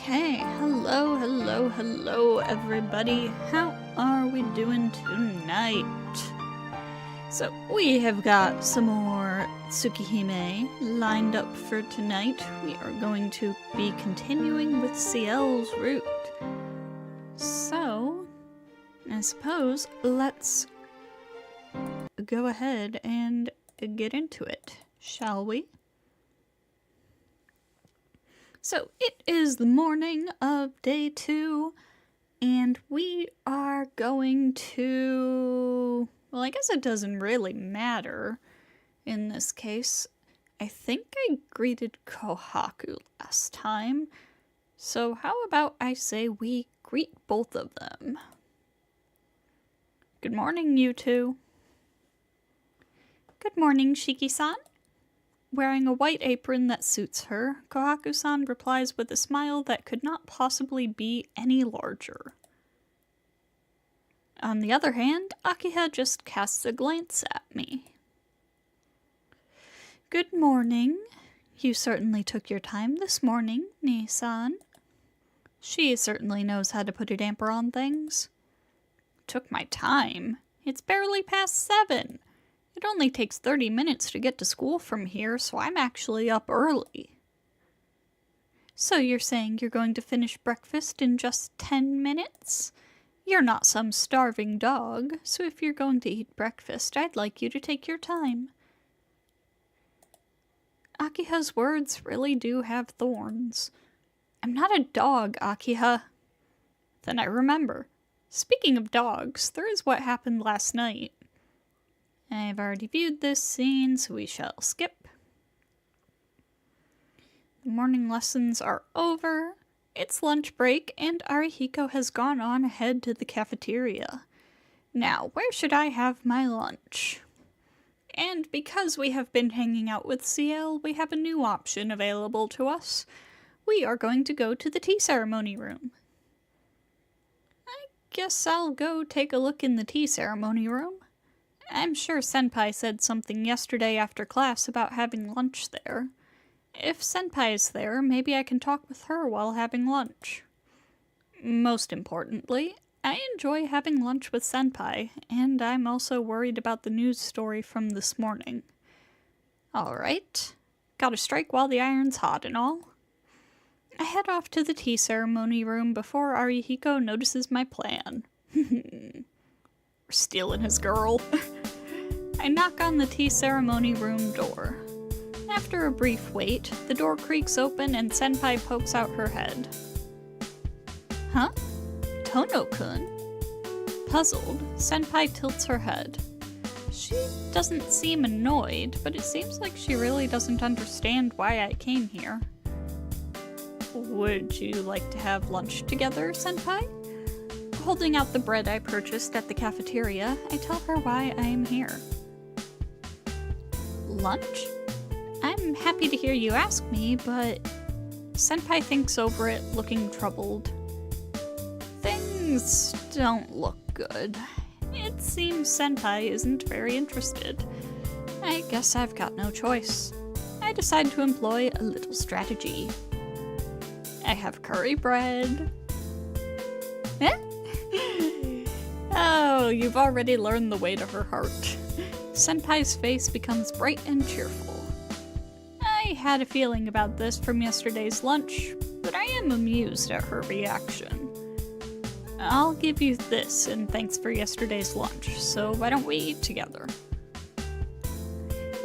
Okay, hello everybody. How are we doing tonight? So we have got some more Tsukihime lined up for tonight. We are going to be continuing with Ciel's Route. So, I suppose let's go ahead and get into it, shall we? So it is the morning of day 2, and we are going to... Well, I guess it doesn't really matter in this case. I think I greeted Kohaku last time, so how about I say we greet both of them? Good morning, you two. Good morning, Shiki-san. Wearing a white apron that suits her, Kohaku-san replies with a smile that could not possibly be any larger. On the other hand, Akiha just casts a glance at me. Good morning. You certainly took your time this morning, Nii-san. She certainly knows how to put a damper on things. Took my time? It's barely past 7. It only takes 30 minutes to get to school from here, so I'm actually up early. So you're saying you're going to finish breakfast in just 10 minutes? You're not some starving dog, so if you're going to eat breakfast, I'd like you to take your time. Akiha's words really do have thorns. I'm not a dog, Akiha. Then I remember. Speaking of dogs, there is what happened last night. I've already viewed this scene, so we shall skip. The morning lessons are over. It's lunch break, and Arihiko has gone on ahead to the cafeteria. Now, where should I have my lunch? And because we have been hanging out with Ciel, we have a new option available to us. We are going to go to the tea ceremony room. I guess I'll go take a look in the tea ceremony room. I'm sure Senpai said something yesterday after class about having lunch there. If Senpai is there, maybe I can talk with her while having lunch. Most importantly, I enjoy having lunch with Senpai, and I'm also worried about the news story from this morning. Alright, gotta strike while the iron's hot and all. I head off to the tea ceremony room before Arihiko notices my plan. We're stealing his girl. I knock on the tea ceremony room door. After a brief wait, the door creaks open and Senpai pokes out her head. Huh? Tono-kun? Puzzled, Senpai tilts her head. She doesn't seem annoyed, but it seems like she really doesn't understand why I came here. Would you like to have lunch together, Senpai? Holding out the bread I purchased at the cafeteria, I tell her why I am here. Lunch? I'm happy to hear you ask me, but... Senpai thinks over it, looking troubled. Things don't look good. It seems Senpai isn't very interested. I guess I've got no choice. I decide to employ a little strategy. I have curry bread. Eh? Oh, you've already learned the way to her heart. Senpai's face becomes bright and cheerful. I had a feeling about this from yesterday's lunch, but I am amused at her reaction. I'll give you this in thanks for yesterday's lunch, so why don't we eat together?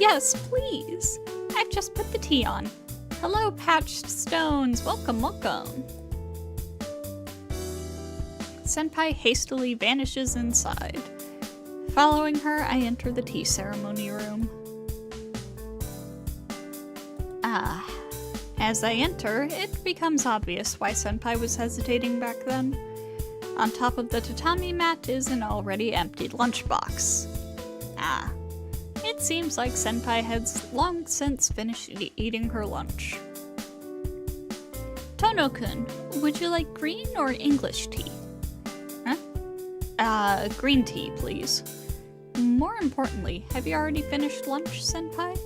Yes, please. I've just put the tea on. Hello, Patched Stones. Welcome, welcome. Senpai hastily vanishes inside. Following her, I enter the tea ceremony room. As I enter, it becomes obvious why Senpai was hesitating back then. On top of the tatami mat is an already emptied lunchbox. It seems like Senpai has long since finished eating her lunch. Tono-kun, would you like green or English tea? Green tea, please. More importantly, have you already finished lunch, Senpai?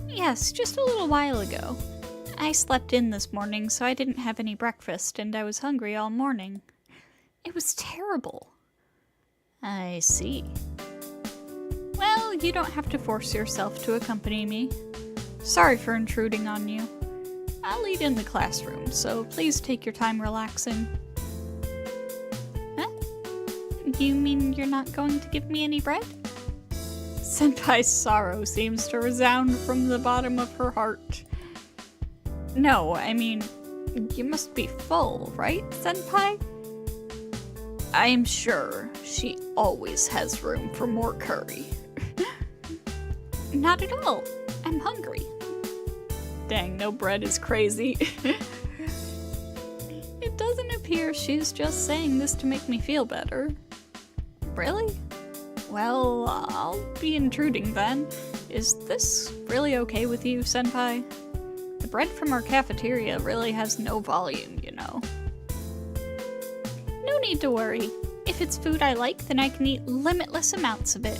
Yes, just a little while ago. I slept in this morning, so I didn't have any breakfast, and I was hungry all morning. It was terrible. I see. Well, you don't have to force yourself to accompany me. Sorry for intruding on you. I'll lead in the classroom, so please take your time relaxing. Huh? You mean you're not going to give me any bread? Senpai's sorrow seems to resound from the bottom of her heart. No, I mean, you must be full, right, Senpai? I'm sure she always has room for more curry. Not at all. I'm hungry. Dang, no bread is crazy. It doesn't appear she's just saying this to make me feel better. Really? Well, I'll be intruding then. Is this really okay with you, Senpai? The bread from our cafeteria really has no volume, you know. No need to worry. If it's food I like, then I can eat limitless amounts of it.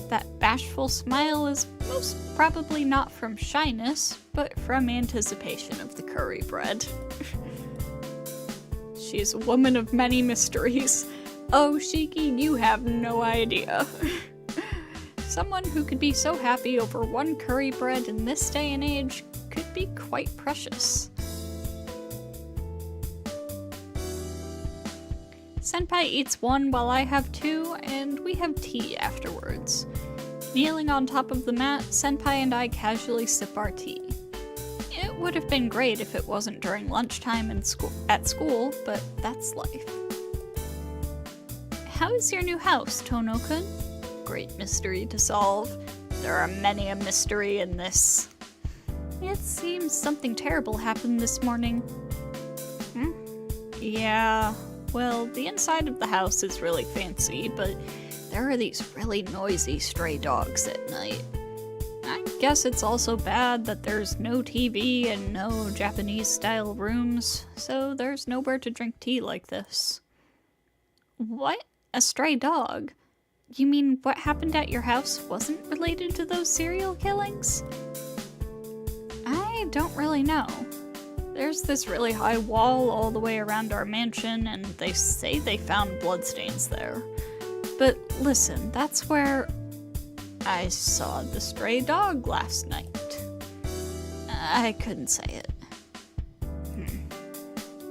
That bashful smile is most probably not from shyness, but from anticipation of the curry bread. She's a woman of many mysteries. Oh, Shiki, you have no idea. Someone who could be so happy over one curry bread in this day and age could be quite precious. Senpai eats one while I have two, and we have tea afterwards. Kneeling on top of the mat, Senpai and I casually sip our tea. It would have been great if it wasn't during lunchtime at school, but that's life. How is your new house, Tono-kun? Great mystery to solve. There are many a mystery in this. It seems something terrible happened this morning. Yeah, well, the inside of the house is really fancy, but there are these really noisy stray dogs at night. I guess it's also bad that there's no TV and no Japanese-style rooms, so there's nowhere to drink tea like this. What? A stray dog? You mean what happened at your house wasn't related to those serial killings? I don't really know. There's this really high wall all the way around our mansion, and they say they found bloodstains there. But listen, that's where I saw the stray dog last night. I couldn't say it.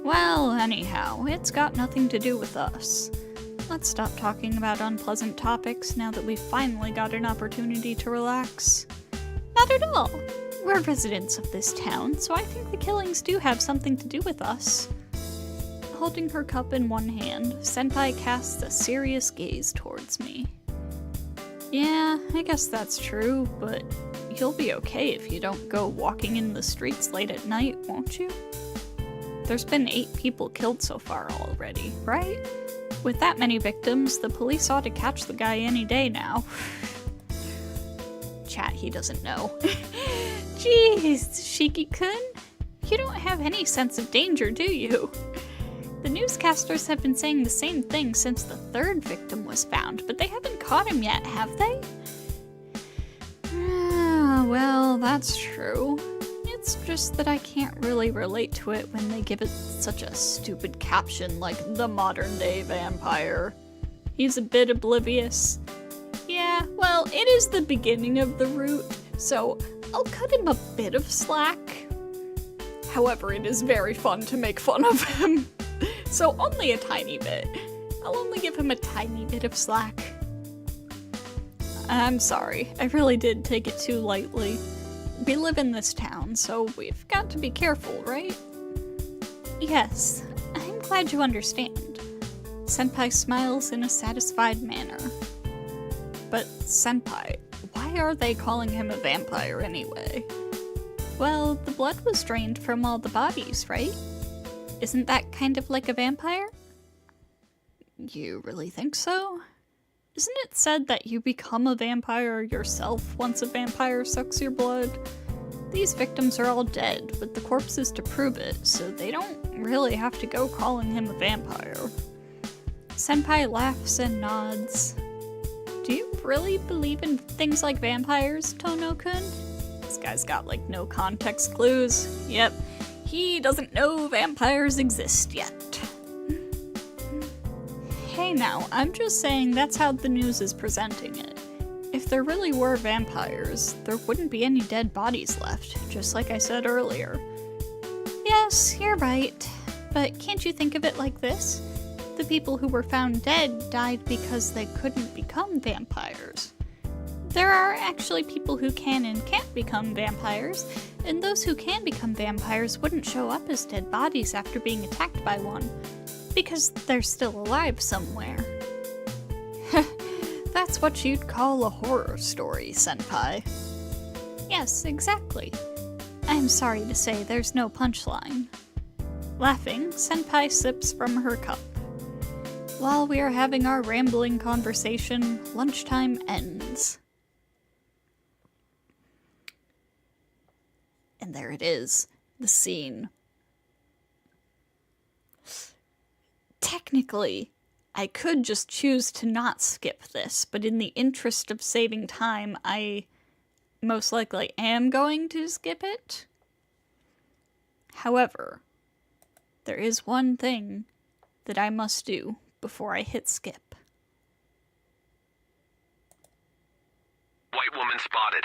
Well, anyhow, it's got nothing to do with us. Let's stop talking about unpleasant topics now that we've finally got an opportunity to relax. Not at all. We're residents of this town, so I think the killings do have something to do with us. Holding her cup in one hand, Senpai casts a serious gaze towards me. Yeah, I guess that's true, but you'll be okay if you don't go walking in the streets late at night, won't you? There's been 8 people killed so far already, right? With that many victims, the police ought to catch the guy any day now. Chat, he doesn't know. Jeez, Shiki-kun, you don't have any sense of danger, do you? The newscasters have been saying the same thing since the 3rd victim was found, but they haven't caught him yet, have they? Well, that's true. It's just that I can't really relate to it when they give it such a stupid caption like the modern-day vampire. He's a bit oblivious. Yeah, well, it is the beginning of the route, so I'll cut him a bit of slack. However, it is very fun to make fun of him. So only a tiny bit. I'll only give him a tiny bit of slack. I'm sorry, I really did take it too lightly. We live in this town, so we've got to be careful, right? Yes, I'm glad you understand. Senpai smiles in a satisfied manner. But Senpai, why are they calling him a vampire anyway? Well, the blood was drained from all the bodies, right? Isn't that kind of like a vampire? You really think so? Isn't it said that you become a vampire yourself once a vampire sucks your blood? These victims are all dead, with the corpses to prove it, so they don't really have to go calling him a vampire. Senpai laughs and nods. Do you really believe in things like vampires, Tono-kun? This guy's got, like, no context clues. Yep, he doesn't know vampires exist yet. Hey now, I'm just saying that's how the news is presenting it. If there really were vampires, there wouldn't be any dead bodies left, just like I said earlier. Yes, you're right. But can't you think of it like this? The people who were found dead died because they couldn't become vampires. There are actually people who can and can't become vampires, and those who can become vampires wouldn't show up as dead bodies after being attacked by one, because they're still alive somewhere. That's what you'd call a horror story, Senpai. Yes, exactly. I'm sorry to say there's no punchline. Laughing, Senpai sips from her cup. While we are having our rambling conversation, lunchtime ends. And there it is, the scene. Technically, I could just choose to not skip this, but in the interest of saving time, I most likely am going to skip it. However, there is one thing that I must do before I hit skip. White woman spotted.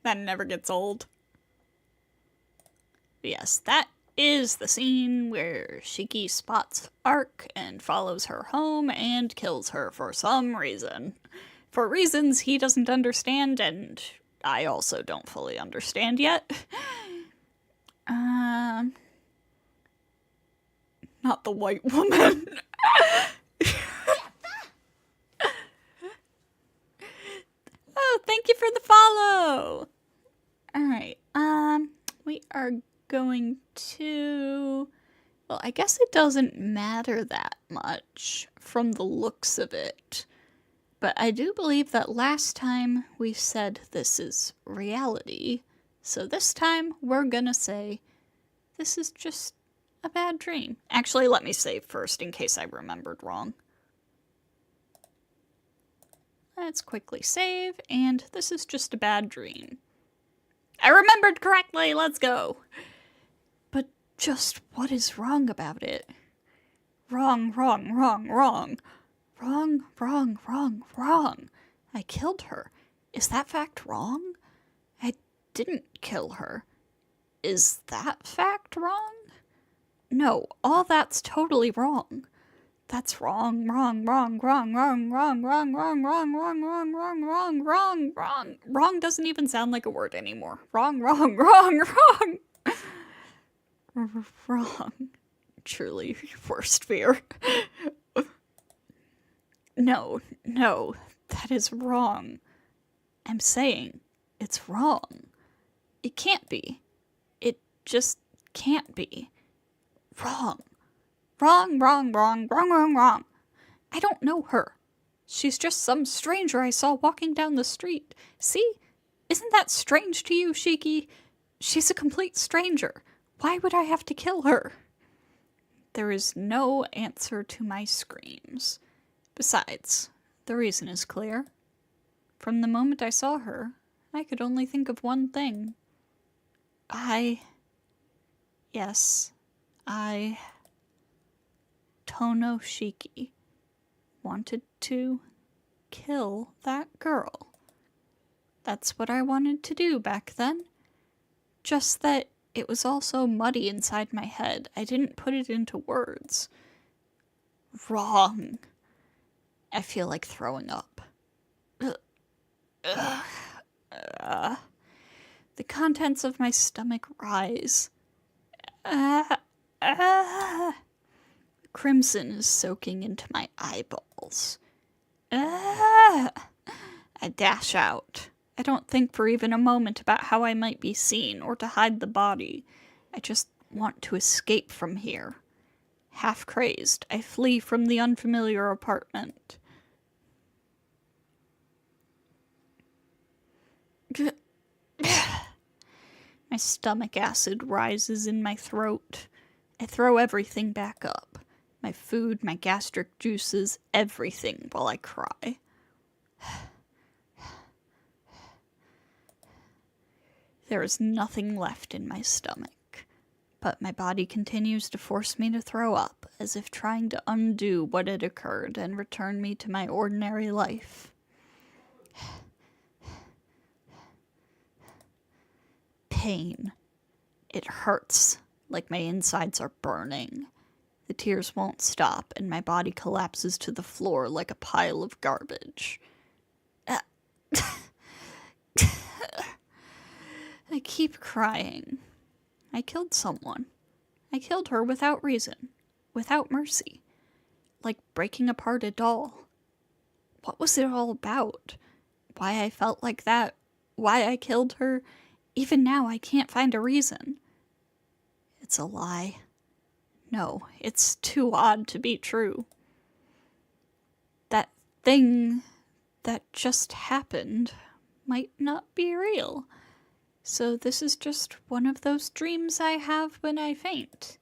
That never gets old. But yes, that is the scene where Shiki spots Ark and follows her home and kills her for some reason. For reasons he doesn't understand, and I also don't fully understand yet. Not the white woman. Oh, thank you for the follow! Alright, we are going to... Well, I guess it doesn't matter that much from the looks of it. But I do believe that last time we said this is reality. So this time we're gonna say this is just a bad dream. Actually, let me save first in case I remembered wrong. Let's quickly save, and this is just a bad dream. I remembered correctly, let's go! But just what is wrong about it? Wrong, wrong, wrong, wrong. Wrong, wrong, wrong, wrong. I killed her. Is that fact wrong? I didn't kill her. Is that fact wrong? No, all that's totally wrong. That's wrong, wrong, wrong, wrong, wrong, wrong, wrong, wrong, wrong, wrong, wrong, wrong, wrong, wrong, wrong. Wrong doesn't even sound like a word anymore. Wrong, wrong, wrong, wrong. Wrong. Truly worst fear. No, no, that is wrong. I'm saying it's wrong. It can't be. It just can't be. Wrong. Wrong, wrong, wrong, wrong, wrong, wrong. I don't know her. She's just some stranger I saw walking down the street. See? Isn't that strange to you, Shiki? She's a complete stranger. Why would I have to kill her? There is no answer to my screams. Besides, the reason is clear. From the moment I saw her, I could only think of one thing. Tono Shiki, wanted to kill that girl. That's what I wanted to do back then. Just that it was all so muddy inside my head, I didn't put it into words. Wrong. I feel like throwing up. The contents of my stomach rise. Crimson is soaking into my eyeballs. I dash out. I don't think for even a moment about how I might be seen or to hide the body. I just want to escape from here. Half crazed, I flee from the unfamiliar apartment. My stomach acid rises in my throat. I throw everything back up. My food, my gastric juices, everything while I cry. There is nothing left in my stomach, but my body continues to force me to throw up, as if trying to undo what had occurred and return me to my ordinary life. Pain. It hurts, like my insides are burning. The tears won't stop, and my body collapses to the floor like a pile of garbage. I keep crying. I killed someone. I killed her without reason, without mercy, like breaking apart a doll. What was it all about? Why I felt like that? Why I killed her? Even now, I can't find a reason. It's a lie. No, it's too odd to be true. That thing that just happened might not be real. So this is just one of those dreams I have when I faint.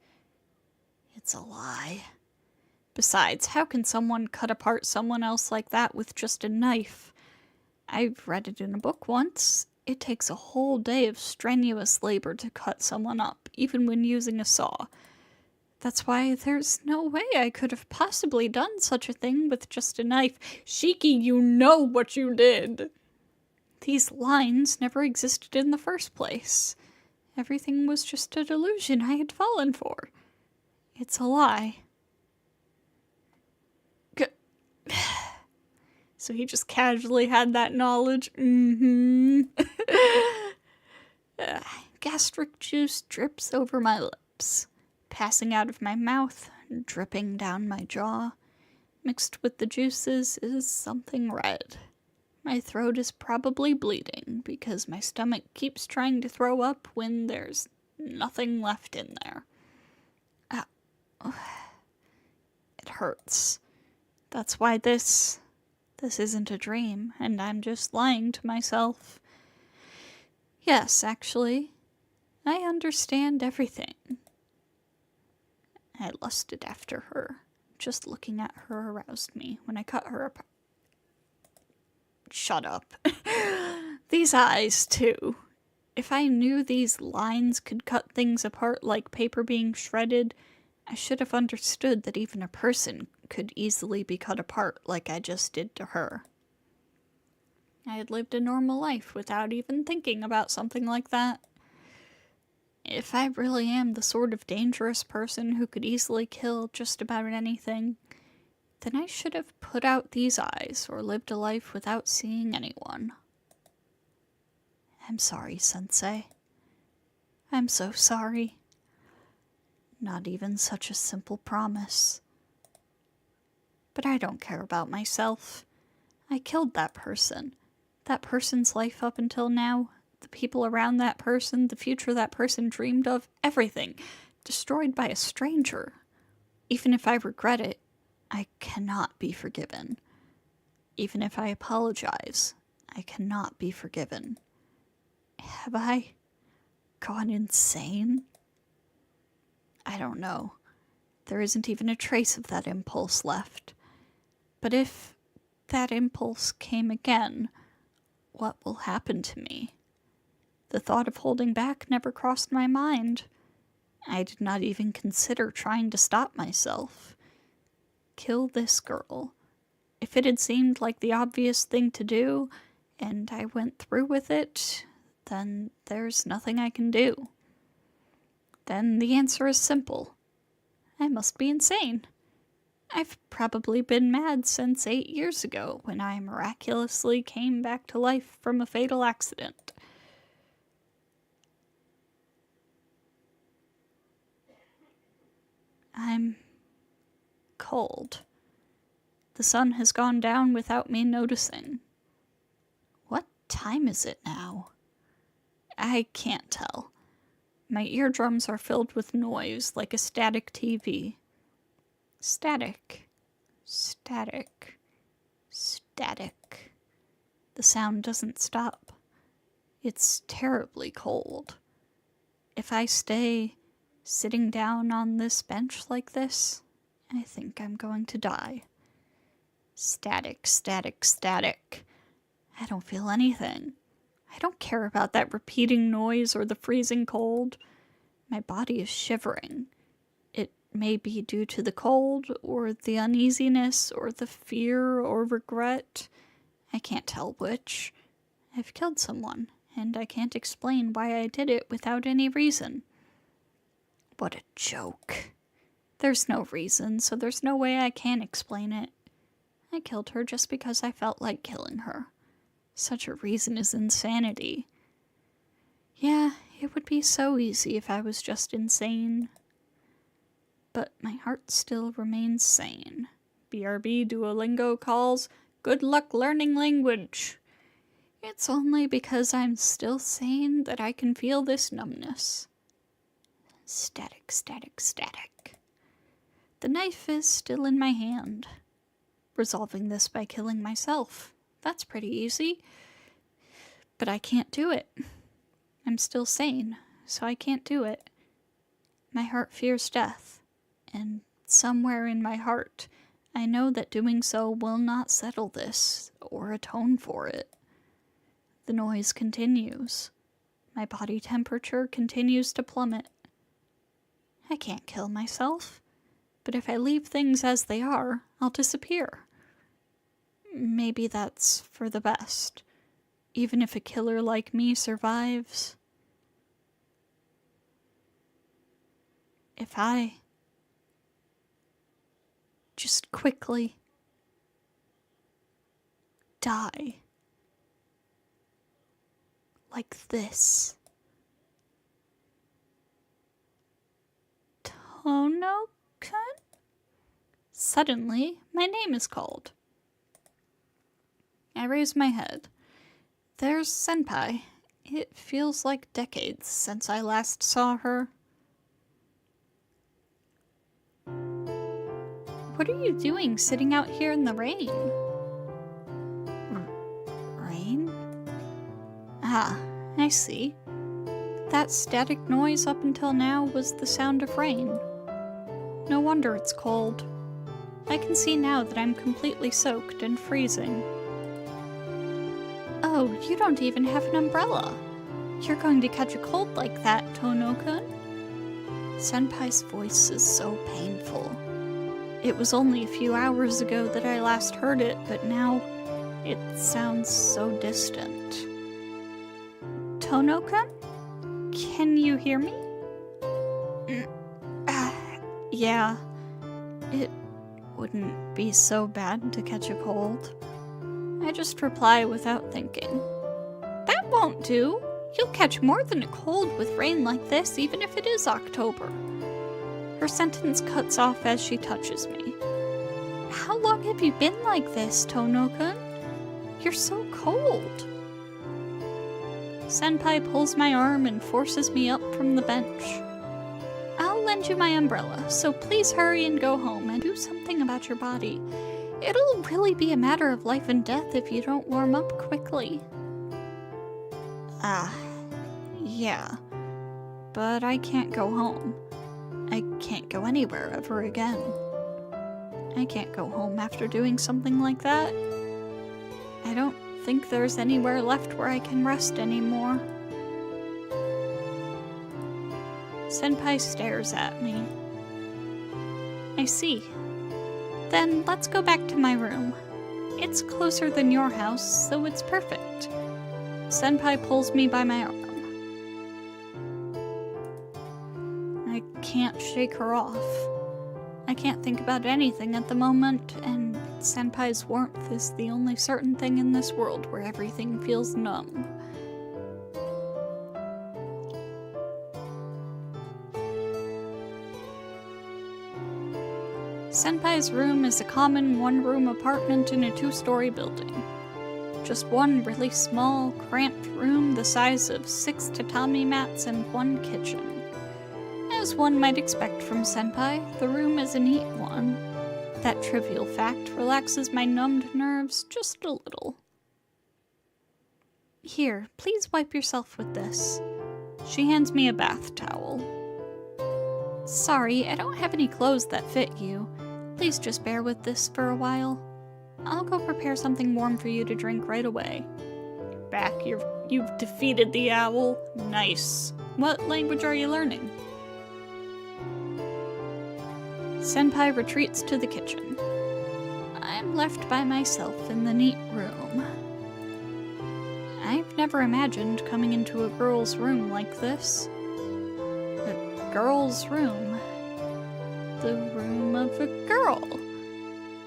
It's a lie. Besides, how can someone cut apart someone else like that with just a knife? I've read it in a book once. It takes a whole day of strenuous labor to cut someone up, even when using a saw. That's why there's no way I could have possibly done such a thing with just a knife. Shiki, you know what you did! These lines never existed in the first place. Everything was just a delusion I had fallen for. It's a lie. So he just casually had that knowledge. Gastric juice drips over my lips, passing out of my mouth, dripping down my jaw. Mixed with the juices is something red. My throat is probably bleeding because my stomach keeps trying to throw up when there's nothing left in there. It hurts. That's why this isn't a dream, and I'm just lying to myself. Yes, actually, I understand everything. I lusted after her. Just looking at her aroused me when I cut her apart. Shut up. These eyes, too. If I knew these lines could cut things apart like paper being shredded, I should have understood that even a person could easily be cut apart like I just did to her. I had lived a normal life without even thinking about something like that. If I really am the sort of dangerous person who could easily kill just about anything, then I should have put out these eyes or lived a life without seeing anyone. I'm sorry, Sensei. I'm so sorry. Not even such a simple promise. But I don't care about myself. I killed that person. That person's life up until now, the people around that person, the future that person dreamed of, everything, destroyed by a stranger. Even if I regret it, I cannot be forgiven. Even if I apologize, I cannot be forgiven. Have I gone insane? I don't know. There isn't even a trace of that impulse left. But if that impulse came again, what will happen to me? The thought of holding back never crossed my mind. I did not even consider trying to stop myself. Kill this girl. If it had seemed like the obvious thing to do, and I went through with it, then there's nothing I can do. Then the answer is simple. I must be insane. I've probably been mad since 8 years ago, when I miraculously came back to life from a fatal accident. I'm cold. The sun has gone down without me noticing. What time is it now? I can't tell. My eardrums are filled with noise like a static TV. Static. Static. Static. The sound doesn't stop. It's terribly cold. If I stay sitting down on this bench like this, I think I'm going to die. Static, static, static. I don't feel anything. I don't care about that repeating noise or the freezing cold. My body is shivering. It may be due to the cold, or the uneasiness, or the fear, or regret. I can't tell which. I've killed someone, and I can't explain why I did it without any reason. What a joke. There's no reason, so there's no way I can explain it. I killed her just because I felt like killing her. Such a reason is insanity. Yeah, it would be so easy if I was just insane. But my heart still remains sane. BRB Duolingo calls, good luck learning language. It's only because I'm still sane that I can feel this numbness. Static, static, static. The knife is still in my hand. Resolving this by killing myself. That's pretty easy. But I can't do it. I'm still sane, so I can't do it. My heart fears death, and somewhere in my heart, I know that doing so will not settle this or atone for it. The noise continues. My body temperature continues to plummet. I can't kill myself, but if I leave things as they are, I'll disappear. Maybe that's for the best, even if a killer like me survives. If I just quickly die like this. Tono-kun? Suddenly, my name is called. I raise my head. There's Senpai. It feels like decades since I last saw her. What are you doing sitting out here in the rain? Rain? Ah, I see. That static noise up until now was the sound of rain. No wonder it's cold. I can see now that I'm completely soaked and freezing. Oh, you don't even have an umbrella. You're going to catch a cold like that, Tono-kun. Senpai's voice is so painful. It was only a few hours ago that I last heard it, but now it sounds so distant. Tono-kun? Can you hear me? Yeah. It wouldn't be so bad to catch a cold. I just reply without thinking. That won't do. You'll catch more than a cold with rain like this, even if it is October. Her sentence cuts off as she touches me. How long have you been like this, Tono-kun? You're so cold. Senpai pulls my arm and forces me up from the bench. I'll lend you my umbrella, so please hurry and go home and do something about your body. It'll really be a matter of life and death if you don't warm up quickly. Yeah. But I can't go home. I can't go anywhere ever again. I can't go home after doing something like that. I don't think there's anywhere left where I can rest anymore. Senpai stares at me. I see. Then let's go back to my room. It's closer than your house, so it's perfect. Senpai pulls me by my arm. I can't shake her off. I can't think about anything at the moment, and Senpai's warmth is the only certain thing in this world where everything feels numb. Senpai's room is a common one-room apartment in a two-story building. Just one really small, cramped room the size of 6 tatami mats and one kitchen. As one might expect from Senpai, the room is a neat one. That trivial fact relaxes my numbed nerves just a little. Here, please wipe yourself with this. She hands me a bath towel. Sorry, I don't have any clothes that fit you. Please just bear with this for a while. I'll go prepare something warm for you to drink right away. Back, you've defeated the owl. Nice. What language are you learning? Senpai retreats to the kitchen. I'm left by myself in the neat room. I've never imagined coming into a girl's room like this. A girl's room. The room of a girl.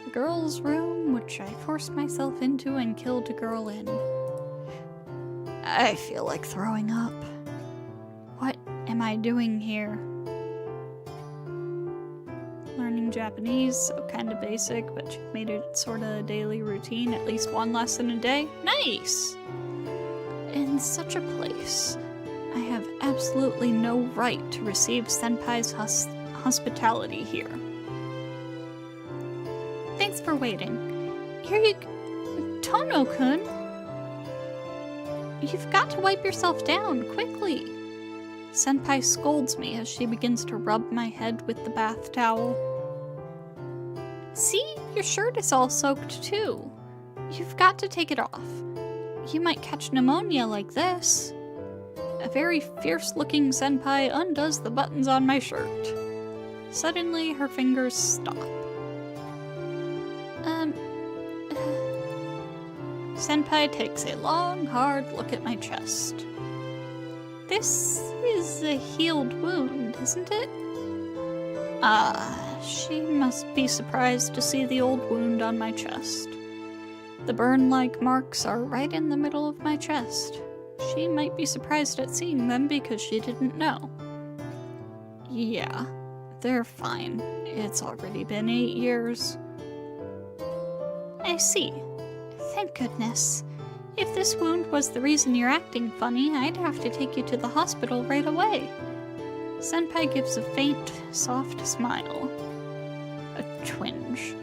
A girl's room which I forced myself into and killed a girl in. I feel like throwing up. What am I doing here? Learning Japanese, so kinda basic, but you've made it sorta a daily routine, at least one lesson a day. Nice! In such a place, I have absolutely no right to receive Senpai's hospitality here. Thanks for waiting. Here you Tono-kun! You've got to wipe yourself down, quickly! Senpai scolds me as she begins to rub my head with the bath towel. See? Your shirt is all soaked too. You've got to take it off. You might catch pneumonia like this. A very fierce-looking senpai undoes the buttons on my shirt. Suddenly, her fingers stop. Senpai takes a long, hard look at my chest. This is a healed wound, isn't it? She must be surprised to see the old wound on my chest. The burn-like marks are right in the middle of my chest. She might be surprised at seeing them because she didn't know. Yeah, they're fine. It's already been 8 years. I see. Thank goodness. If this wound was the reason you're acting funny, I'd have to take you to the hospital right away. Senpai gives a faint, soft smile. A twinge.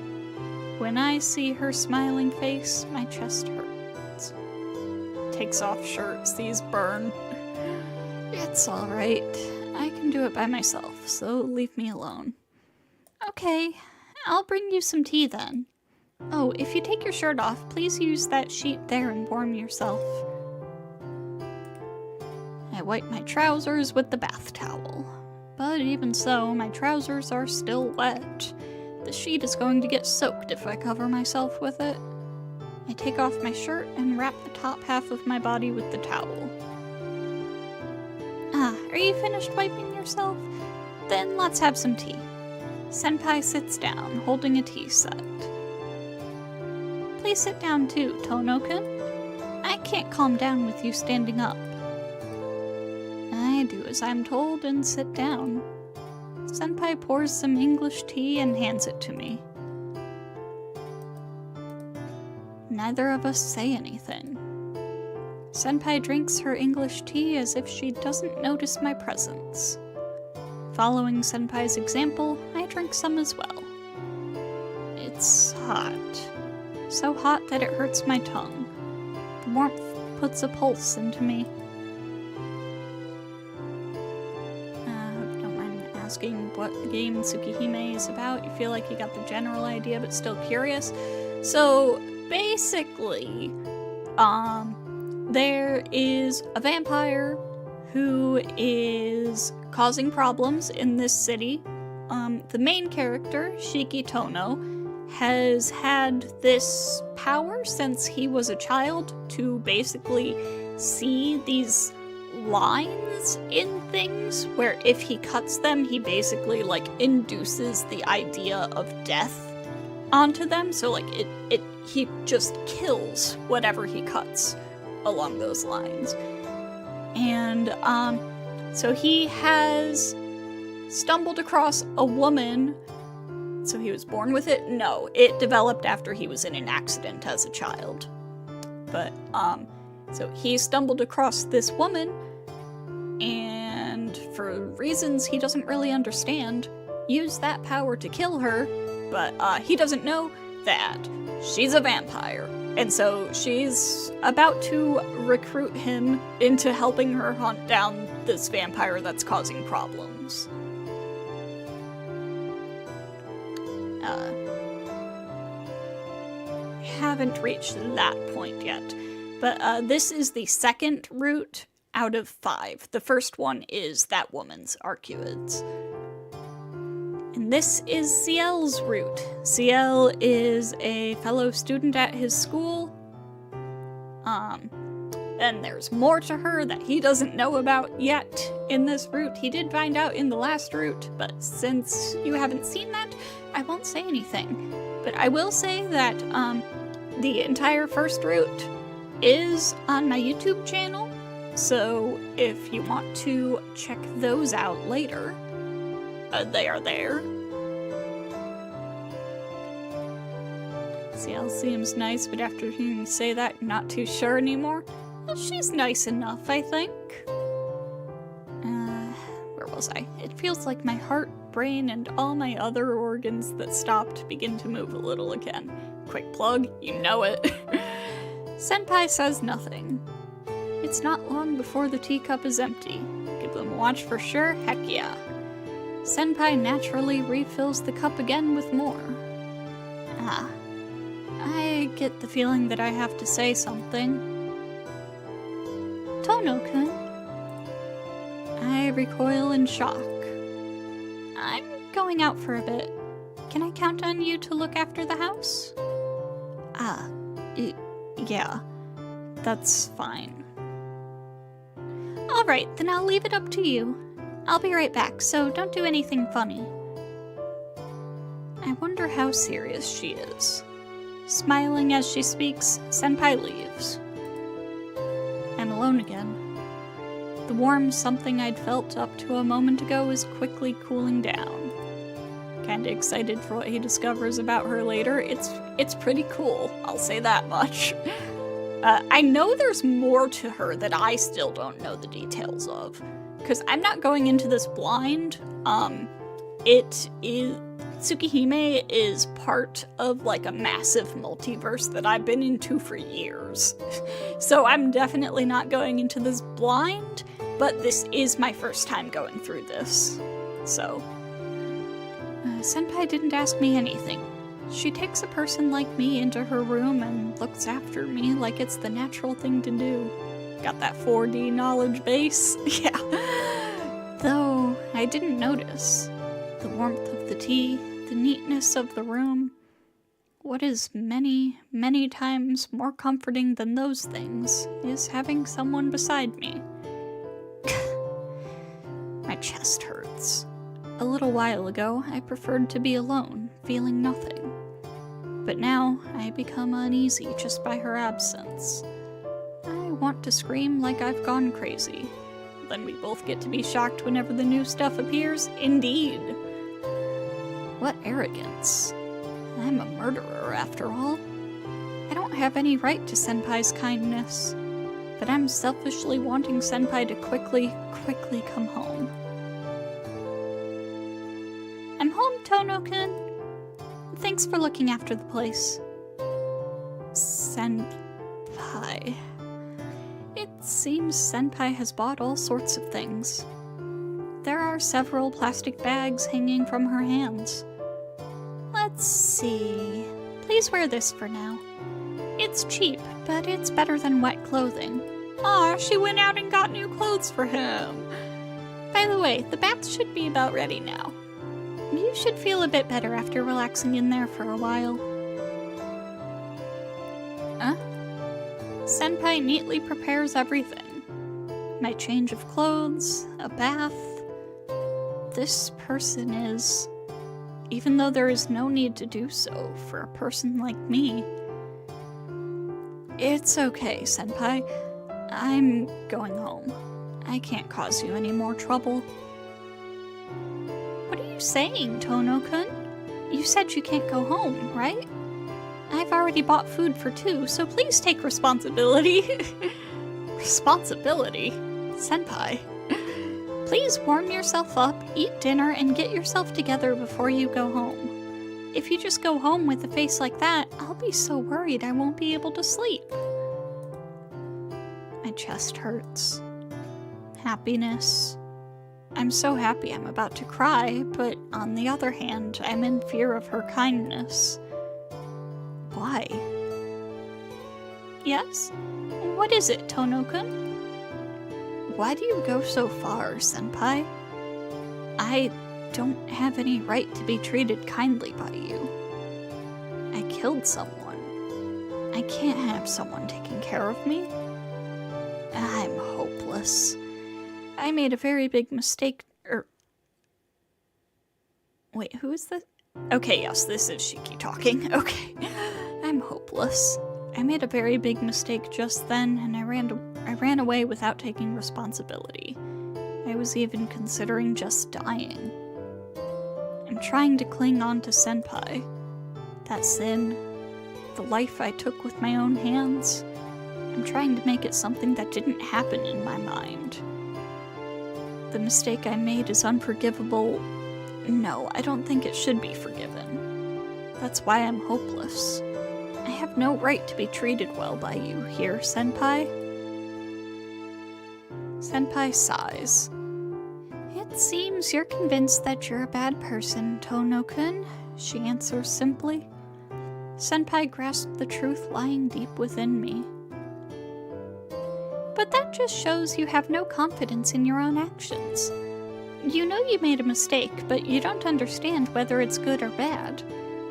When I see her smiling face, my chest hurts. Takes off shirt, sees burn. It's alright. I can do it by myself, so leave me alone. Okay, I'll bring you some tea then. Oh, if you take your shirt off, please use that sheet there and warm yourself. I wipe my trousers with the bath towel. But even so, my trousers are still wet. The sheet is going to get soaked if I cover myself with it. I take off my shirt and wrap the top half of my body with the towel. Are you finished wiping yourself? Then let's have some tea. Senpai sits down, holding a tea set. Please sit down too, Tono-kun. I can't calm down with you standing up. I do as I'm told and sit down. Senpai pours some English tea and hands it to me. Neither of us say anything. Senpai drinks her English tea as if she doesn't notice my presence. Following Senpai's example, I drink some as well. It's hot. So hot that it hurts my tongue. The warmth puts a pulse into me. Don't mind asking what the game Tsukihime is about. You feel like you got the general idea, but still curious. So, basically, there is a vampire who is causing problems in this city. The main character, Shiki Tono, has had this power since he was a child to basically see these lines in things where if he cuts them, he basically like induces the idea of death onto them. So like he just kills whatever he cuts along those lines. And so he has stumbled across a woman. So he was born with it? No, it developed after he was in an accident as a child. But, so he stumbled across this woman, and for reasons he doesn't really understand, used that power to kill her, but, he doesn't know that she's a vampire. And so she's about to recruit him into helping her hunt down this vampire that's causing problems. haven't reached that point yet. But this is the second route out of 5. The first one is that woman's Arcuids. And this is Ciel's route. Ciel is a fellow student at his school. And there's more to her that he doesn't know about yet in this route. He did find out in the last route, but since you haven't seen that, I won't say anything. But I will say that the entire first route is on my YouTube channel, so if you want to check those out later, they are there. Ciel seems nice, but after hearing me say that, I'm not too sure anymore. Well, she's nice enough, I think. Where was I? It feels like my heart, brain, and all my other organs that stopped begin to move a little again. Quick plug, you know it. Senpai says nothing. It's not long before the teacup is empty. Give them a watch for sure, heck yeah. Senpai naturally refills the cup again with more. I get the feeling that I have to say something. Tono-kun. I recoil in shock. I'm going out for a bit. Can I count on you to look after the house? Yeah. That's fine. Alright, then I'll leave it up to you. I'll be right back, so don't do anything funny. I wonder how serious she is. Smiling as she speaks, Senpai leaves. I'm alone again. The warm something I'd felt up to a moment ago is quickly cooling down. Kinda excited for what he discovers about her later. It's pretty cool, I'll say that much. I know there's more to her that I still don't know the details of, because I'm not going into this blind. Tsukihime is part of like a massive multiverse that I've been into for years. So I'm definitely not going into this blind, but this is my first time going through this. So, Senpai didn't ask me anything. She takes a person like me into her room and looks after me like it's the natural thing to do. Got that 4D knowledge base? Yeah. Though, I didn't notice. The warmth of the tea, the neatness of the room. What is many, many times more comforting than those things is having someone beside me. My chest hurts. A little while ago, I preferred to be alone, feeling nothing. But now, I become uneasy just by her absence. I want to scream like I've gone crazy. Then we both get to be shocked whenever the new stuff appears. Indeed. What arrogance. I'm a murderer, after all. I don't have any right to Senpai's kindness. But I'm selfishly wanting Senpai to quickly come home. I'm home, Tono-kun. Thanks for looking after the place. Senpai. It seems Senpai has bought all sorts of things. There are several plastic bags hanging from her hands. Let's see. Please wear this for now. It's cheap, but it's better than wet clothing. Aw, she went out and got new clothes for him. By the way, the bath should be about ready now. You should feel a bit better after relaxing in there for a while. Senpai neatly prepares everything. My change of clothes, a bath. This person is... Even though there is no need to do so for a person like me. It's okay, Senpai. I'm going home. I can't cause you any more trouble. What are you saying, Tono-kun? You said you can't go home, right? I've already bought food for 2, so please take responsibility. Responsibility? Senpai. Please warm yourself up, eat dinner, and get yourself together before you go home. If you just go home with a face like that, I'll be so worried I won't be able to sleep. My chest hurts. Happiness. I'm so happy I'm about to cry, but on the other hand, I'm in fear of her kindness. Why? Yes? What is it, Tono-kun? Why do you go so far, senpai? I don't have any right to be treated kindly by you. I killed someone. I can't have someone taking care of me. I'm hopeless. I made a very big mistake. Wait, who is this? Okay, yes, this is Shiki talking. Okay. I'm hopeless. I made a very big mistake just then, and I ran away without taking responsibility. I was even considering just dying. I'm trying to cling on to senpai. That sin, the life I took with my own hands, I'm trying to make it something that didn't happen in my mind. The mistake I made is unforgivable. No, I don't think it should be forgiven. That's why I'm hopeless. I have no right to be treated well by you here, senpai. Senpai sighs. It seems you're convinced that you're a bad person, Tono-kun, she answers simply. Senpai grasped the truth lying deep within me. But that just shows you have no confidence in your own actions. You know you made a mistake, but you don't understand whether it's good or bad.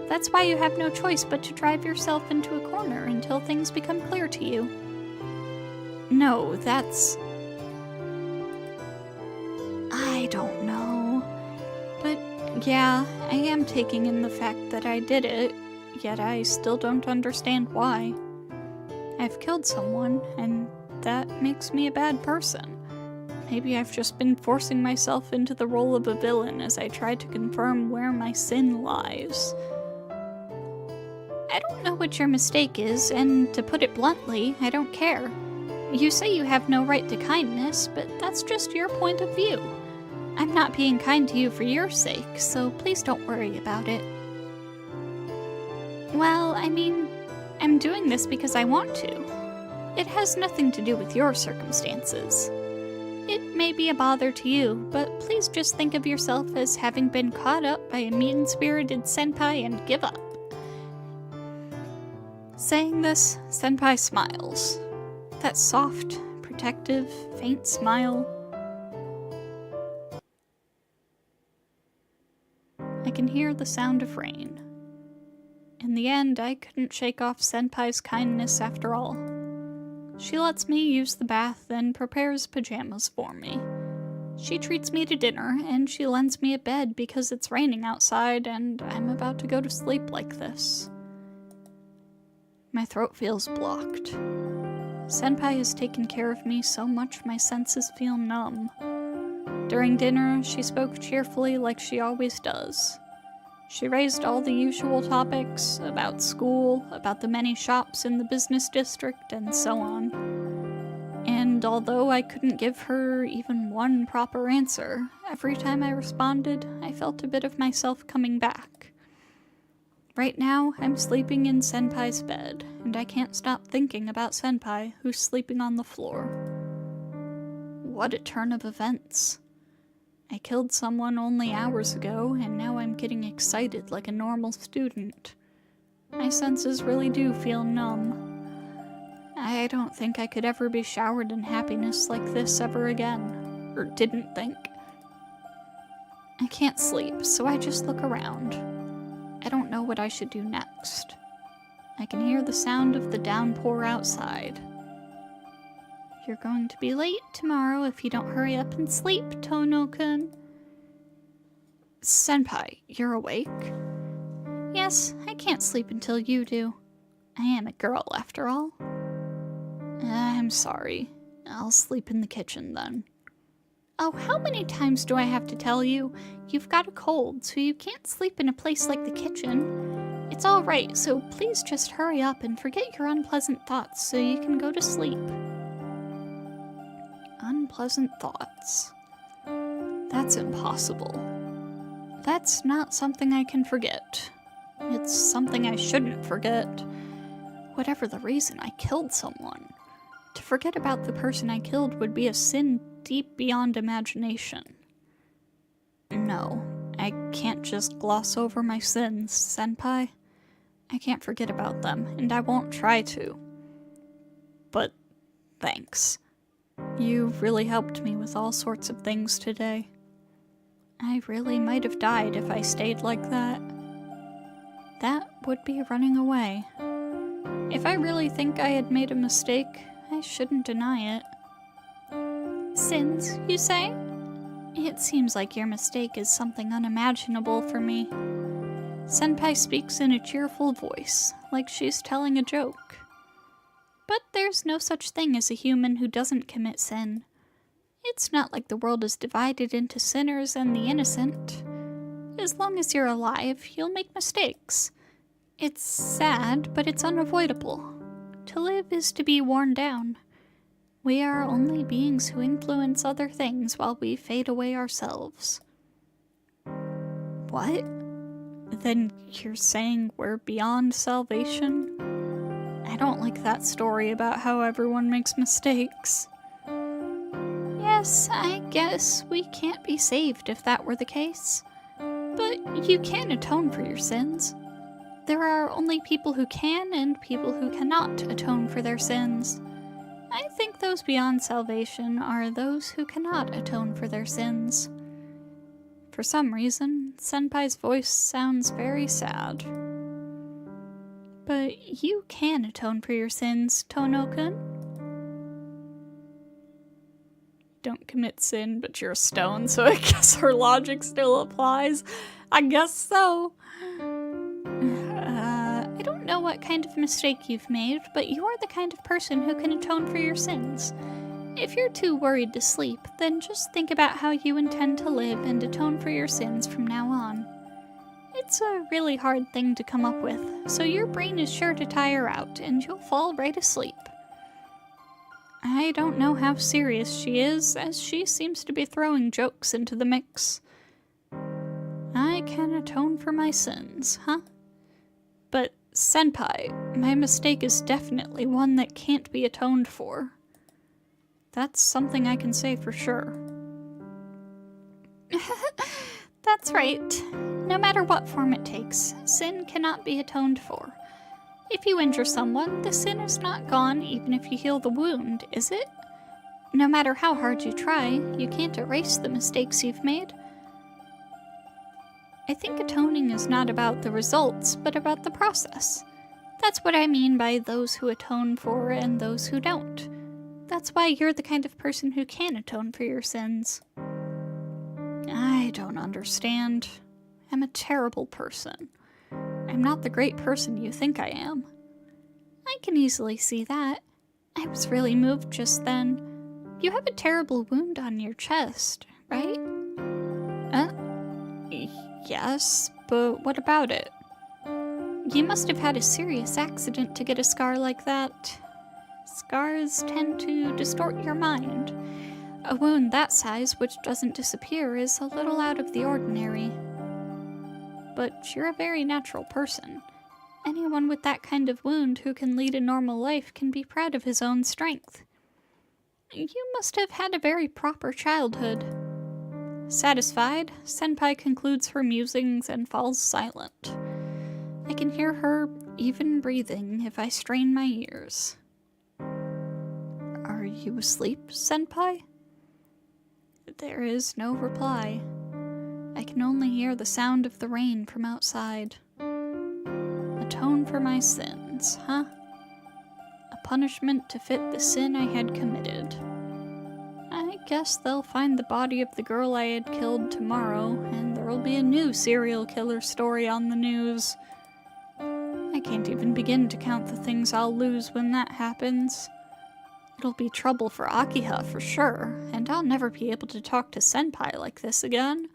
That's why you have no choice but to drive yourself into a corner until things become clear to you. No, that's... I don't know. But yeah, I am taking in the fact that I did it, yet I still don't understand why. I've killed someone, and that makes me a bad person. Maybe I've just been forcing myself into the role of a villain as I try to confirm where my sin lies. I don't know what your mistake is, and to put it bluntly, I don't care. You say you have no right to kindness, but that's just your point of view. I'm not being kind to you for your sake, so please don't worry about it. Well, I mean, I'm doing this because I want to. It has nothing to do with your circumstances. It may be a bother to you, but please just think of yourself as having been caught up by a mean-spirited senpai and give up. Saying this, senpai smiles. That soft, protective, faint smile. I can hear the sound of rain. In the end, I couldn't shake off senpai's kindness after all. She lets me use the bath, then prepares pajamas for me. She treats me to dinner, and she lends me a bed because it's raining outside and I'm about to go to sleep like this. My throat feels blocked. Senpai has taken care of me so much my senses feel numb. During dinner, she spoke cheerfully like she always does. She raised all the usual topics about school, about the many shops in the business district, and so on. And although I couldn't give her even one proper answer, every time I responded, I felt a bit of myself coming back. Right now, I'm sleeping in Senpai's bed, and I can't stop thinking about Senpai, who's sleeping on the floor. What a turn of events. I killed someone only hours ago, and now I'm getting excited like a normal student. My senses really do feel numb. I don't think I could ever be showered in happiness like this ever again. Or didn't think. I can't sleep, so I just look around. I don't know what I should do next. I can hear the sound of the downpour outside. You're going to be late tomorrow if you don't hurry up and sleep, Tono-kun. Senpai, you're awake? Yes, I can't sleep until you do. I am a girl, after all. I'm sorry. I'll sleep in the kitchen then. Oh, how many times do I have to tell you? You've got a cold, so you can't sleep in a place like the kitchen. It's all right, so please just hurry up and forget your unpleasant thoughts so you can go to sleep. Unpleasant thoughts. That's impossible. That's not something I can forget. It's something I shouldn't forget. Whatever the reason, I killed someone. To forget about the person I killed would be a sin deep beyond imagination. No, I can't just gloss over my sins, Senpai. I can't forget about them, and I won't try to. But thanks. You really helped me with all sorts of things today. I really might have died if I stayed like that. That would be running away. If I really think I had made a mistake, I shouldn't deny it. Sins, you say? It seems like your mistake is something unimaginable for me. Senpai speaks in a cheerful voice, like she's telling a joke. But there's no such thing as a human who doesn't commit sin. It's not like the world is divided into sinners and the innocent. As long as you're alive, you'll make mistakes. It's sad, but it's unavoidable. To live is to be worn down. We are only beings who influence other things while we fade away ourselves. What? Then you're saying we're beyond salvation? I don't like that story about how everyone makes mistakes. Yes, I guess we can't be saved if that were the case. But you can atone for your sins. There are only people who can and people who cannot atone for their sins. I think those beyond salvation are those who cannot atone for their sins. For some reason, Senpai's voice sounds very sad. But you can atone for your sins, Tono-kun. Don't commit sin, but you're a stone, so I guess her logic still applies. I guess so. I don't know what kind of mistake you've made, but you're the kind of person who can atone for your sins. If you're too worried to sleep, then just think about how you intend to live and atone for your sins from now on. It's a really hard thing to come up with, so your brain is sure to tire out, and you'll fall right asleep. I don't know how serious she is, as she seems to be throwing jokes into the mix. I can atone for my sins, huh? But, Senpai, my mistake is definitely one that can't be atoned for. That's something I can say for sure. That's right. No matter what form it takes, sin cannot be atoned for. If you injure someone, the sin is not gone even if you heal the wound, is it? No matter how hard you try, you can't erase the mistakes you've made. I think atoning is not about the results, but about the process. That's what I mean by those who atone for and those who don't. That's why you're the kind of person who can atone for your sins. I don't understand. I'm a terrible person. I'm not the great person you think I am. I can easily see that. I was really moved just then. You have a terrible wound on your chest, right? Yes, but what about it? You must have had a serious accident to get a scar like that. Scars tend to distort your mind. A wound that size which doesn't disappear is a little out of the ordinary. But you're a very natural person. Anyone with that kind of wound who can lead a normal life can be proud of his own strength. You must have had a very proper childhood. Satisfied, Senpai concludes her musings and falls silent. I can hear her even breathing if I strain my ears. Are you asleep, Senpai? There is no reply. I can only hear the sound of the rain from outside. Atone for my sins, huh? A punishment to fit the sin I had committed. I guess they'll find the body of the girl I had killed tomorrow, and there'll be a new serial killer story on the news. I can't even begin to count the things I'll lose when that happens. It'll be trouble for Akiha for sure, and I'll never be able to talk to Senpai like this again.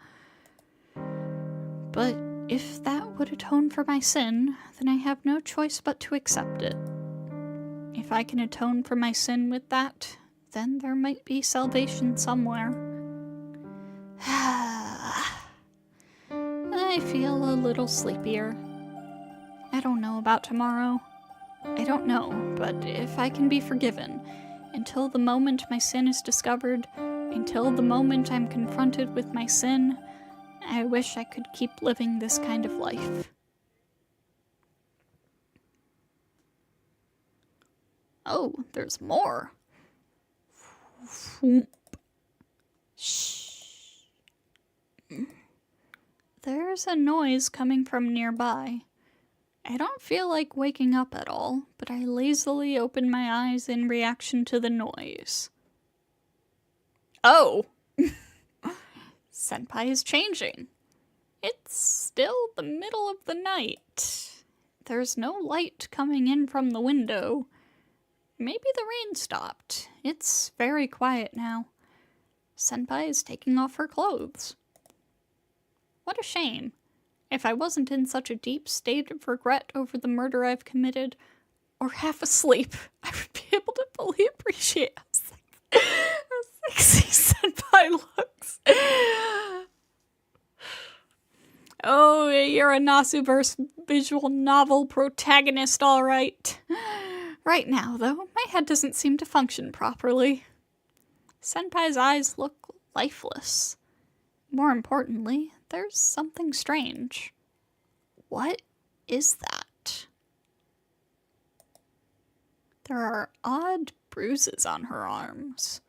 But if that would atone for my sin, then I have no choice but to accept it. If I can atone for my sin with that, then there might be salvation somewhere. I feel a little sleepier. I don't know about tomorrow. I don't know, but if I can be forgiven, until the moment my sin is discovered, until the moment I'm confronted with my sin, I wish I could keep living this kind of life. Oh, there's more. Shh. There's a noise coming from nearby. I don't feel like waking up at all, but I lazily open my eyes in reaction to the noise. Oh! Senpai is changing. It's still the middle of the night. There's no light coming in from the window. Maybe the rain stopped. It's very quiet now. Senpai is taking off her clothes. What a shame. If I wasn't in such a deep state of regret over the murder I've committed, or half asleep, I would be able to fully appreciate how sexy Senpai looks. Oh, you're a Nasuverse visual novel protagonist, all right. Right now, though, my head doesn't seem to function properly. Senpai's eyes look lifeless. More importantly, there's something strange. What is that? There are odd bruises on her arms.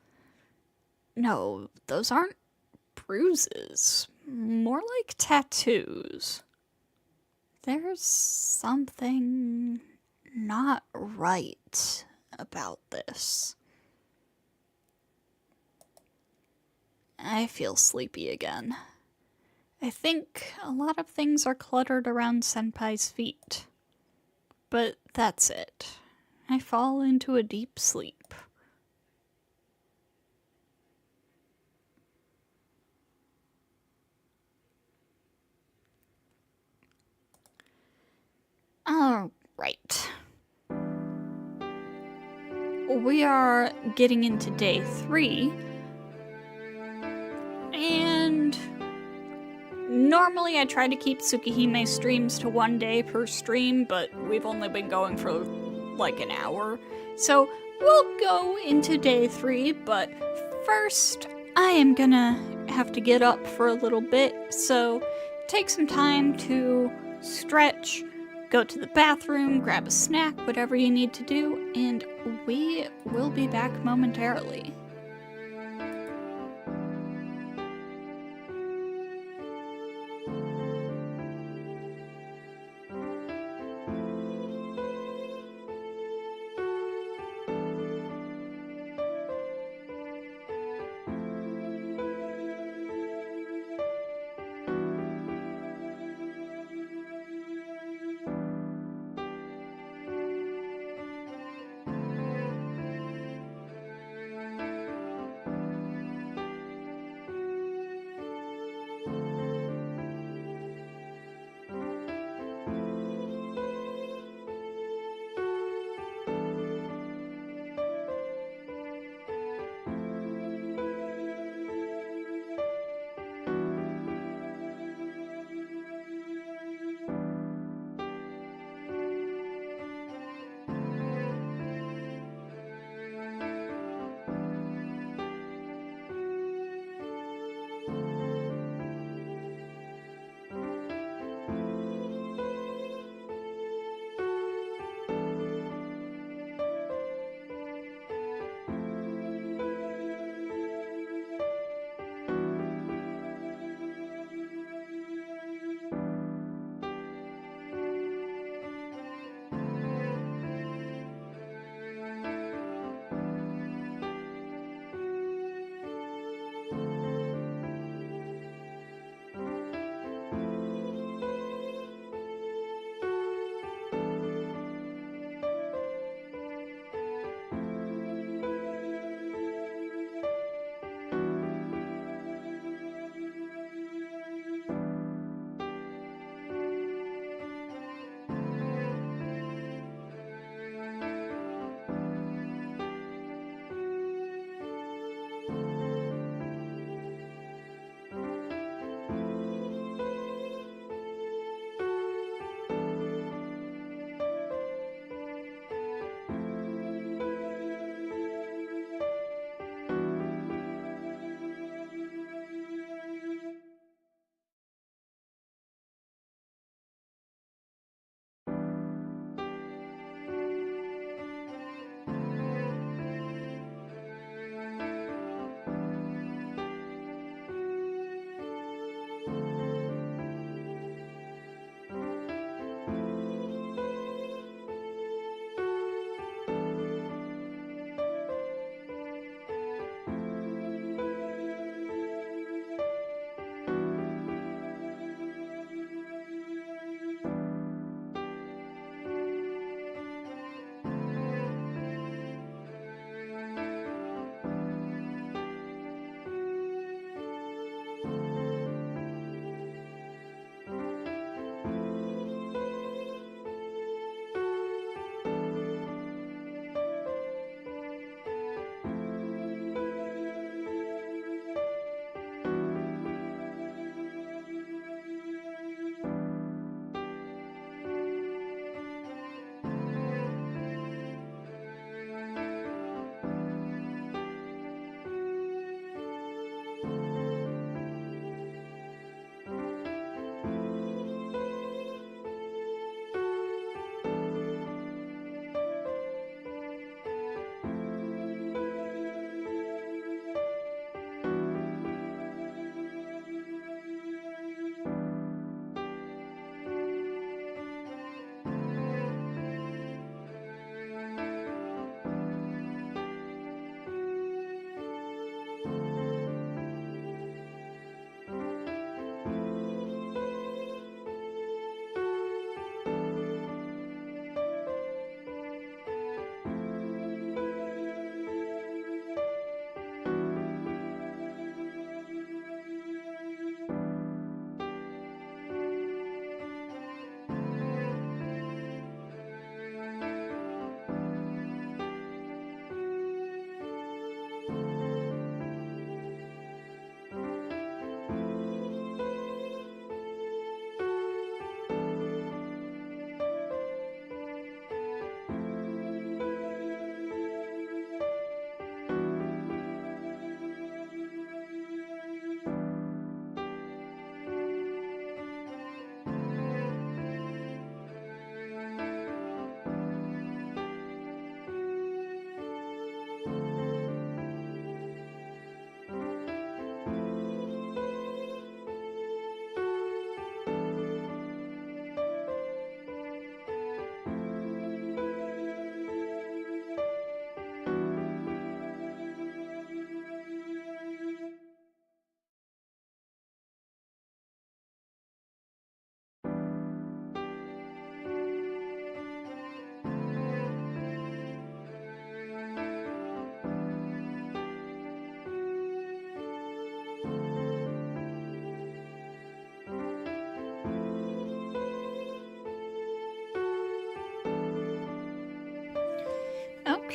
No, those aren't bruises. More like tattoos. There's something not right about this. I feel sleepy again. I think a lot of things are cluttered around Senpai's feet. But that's it. I fall into a deep sleep. All right. We are getting into day 3. And normally I try to keep Tsukihime streams to 1 day per stream, but we've only been going for like an hour. So we'll go into day 3, but first I am gonna have to get up for a little bit, so take some time to stretch, go to the bathroom, grab a snack, whatever you need to do, and we will be back momentarily.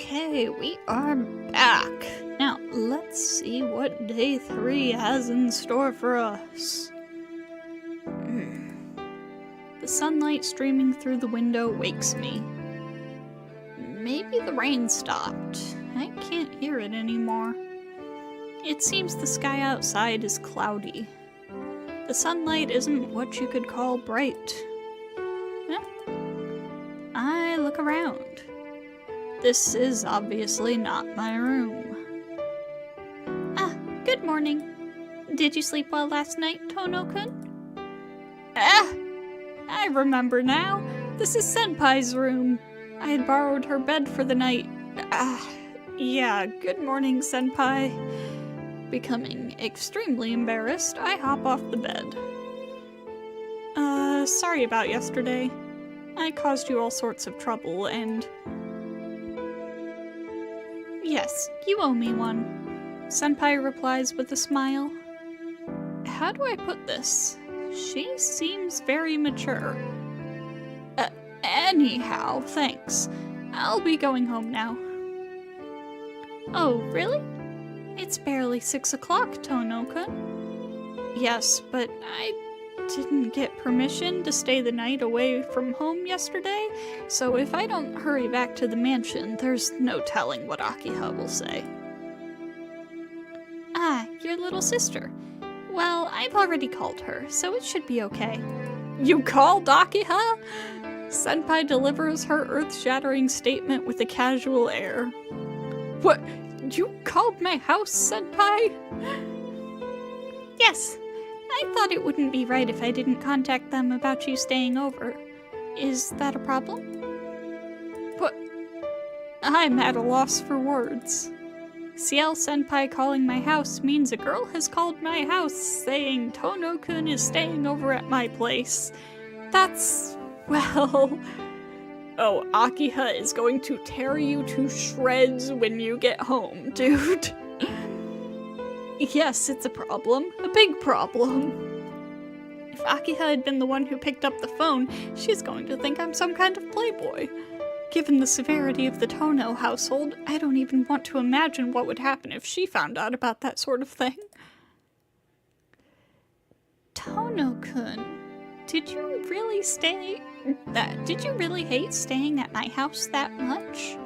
Okay, we are back. Now, let's see what day 3 has in store for us. The sunlight streaming through the window wakes me. Maybe the rain stopped. I can't hear it anymore. It seems the sky outside is cloudy. The sunlight isn't what you could call bright. I look around. This is obviously not my room. Good morning. Did you sleep well last night, Tono-kun? I remember now. This is Senpai's room. I had borrowed her bed for the night. Yeah, good morning, Senpai. Becoming extremely embarrassed, I hop off the bed. Sorry about yesterday. I caused you all sorts of trouble, and... Yes, you owe me one. Senpai replies with a smile. How do I put this? She seems very mature. Anyhow, thanks. I'll be going home now. Oh, really? It's barely 6 o'clock, Tono-kun. Yes, but I didn't get permission to stay the night away from home yesterday, so if I don't hurry back to the mansion, there's no telling what Akiha will say. Your little sister. Well, I've already called her, so it should be okay. You called Akiha? Senpai delivers her earth-shattering statement with a casual air. What? You called my house, Senpai? Yes. I thought it wouldn't be right if I didn't contact them about you staying over. Is that a problem? What? I'm at a loss for words. Ciel Senpai calling my house means a girl has called my house saying Tono-kun is staying over at my place. That's... well... Oh, Akiha is going to tear you to shreds when you get home, dude. Yes, it's a problem. A big problem. If Akiha had been the one who picked up the phone, she's going to think I'm some kind of playboy. Given the severity of the Tono household, I don't even want to imagine what would happen if she found out about that sort of thing. Tono-kun, did you really hate staying at my house that much?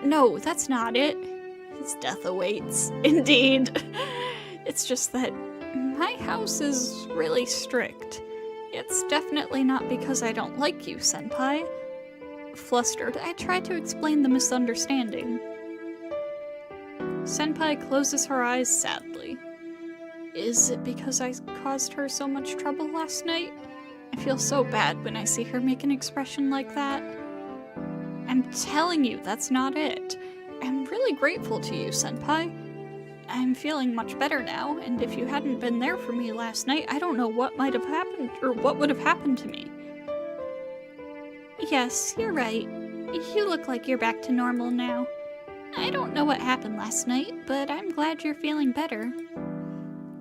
No, that's not it. His death awaits. Indeed. It's just that my house is really strict. It's definitely not because I don't like you, Senpai. Flustered, I try to explain the misunderstanding. Senpai closes her eyes sadly. Is it because I caused her so much trouble last night? I feel so bad when I see her make an expression like that. I'm telling you, that's not it. I'm really grateful to you, Senpai. I'm feeling much better now, and if you hadn't been there for me last night, I don't know what might have happened, or what would have happened to me. Yes, you're right. You look like you're back to normal now. I don't know what happened last night, but I'm glad you're feeling better.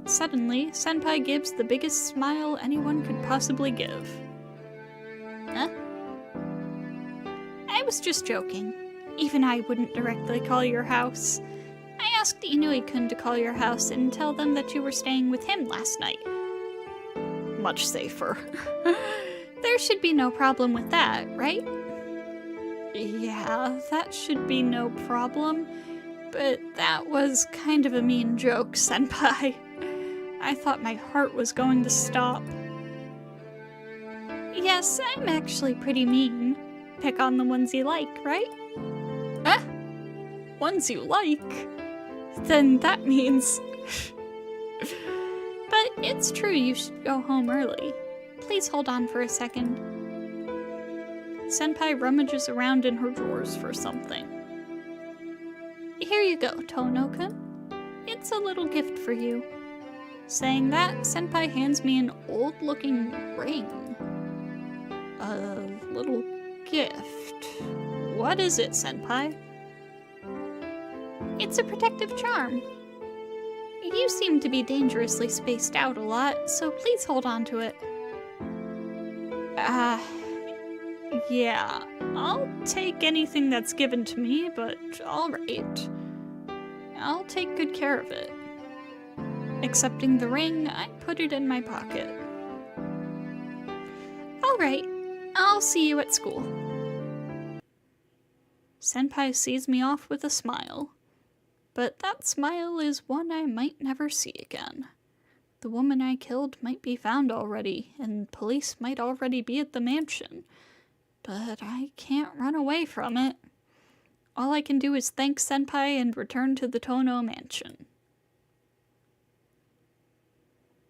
Suddenly, Senpai gives the biggest smile anyone could possibly give. Huh? I was just joking. Even I wouldn't directly call your house. I asked Inui-kun to call your house and tell them that you were staying with him last night. Much safer. There should be no problem with that, right? Yeah, that should be no problem. But that was kind of a mean joke, Senpai. I thought my heart was going to stop. Yes, I'm actually pretty mean. Pick on the ones you like, right? Ones you like? Then that means... But it's true you should go home early. Please hold on for a second. Senpai rummages around in her drawers for something. Here you go, Tono-kun. It's a little gift for you. Saying that, Senpai hands me an old-looking ring. A little gift. What is it, Senpai? It's a protective charm. You seem to be dangerously spaced out a lot, so please hold on to it. Yeah, I'll take anything that's given to me, but alright. I'll take good care of it. Accepting the ring, I put it in my pocket. Alright, I'll see you at school. Senpai sees me off with a smile. But that smile is one I might never see again. The woman I killed might be found already, and police might already be at the mansion. But I can't run away from it. All I can do is thank Senpai and return to the Tono mansion.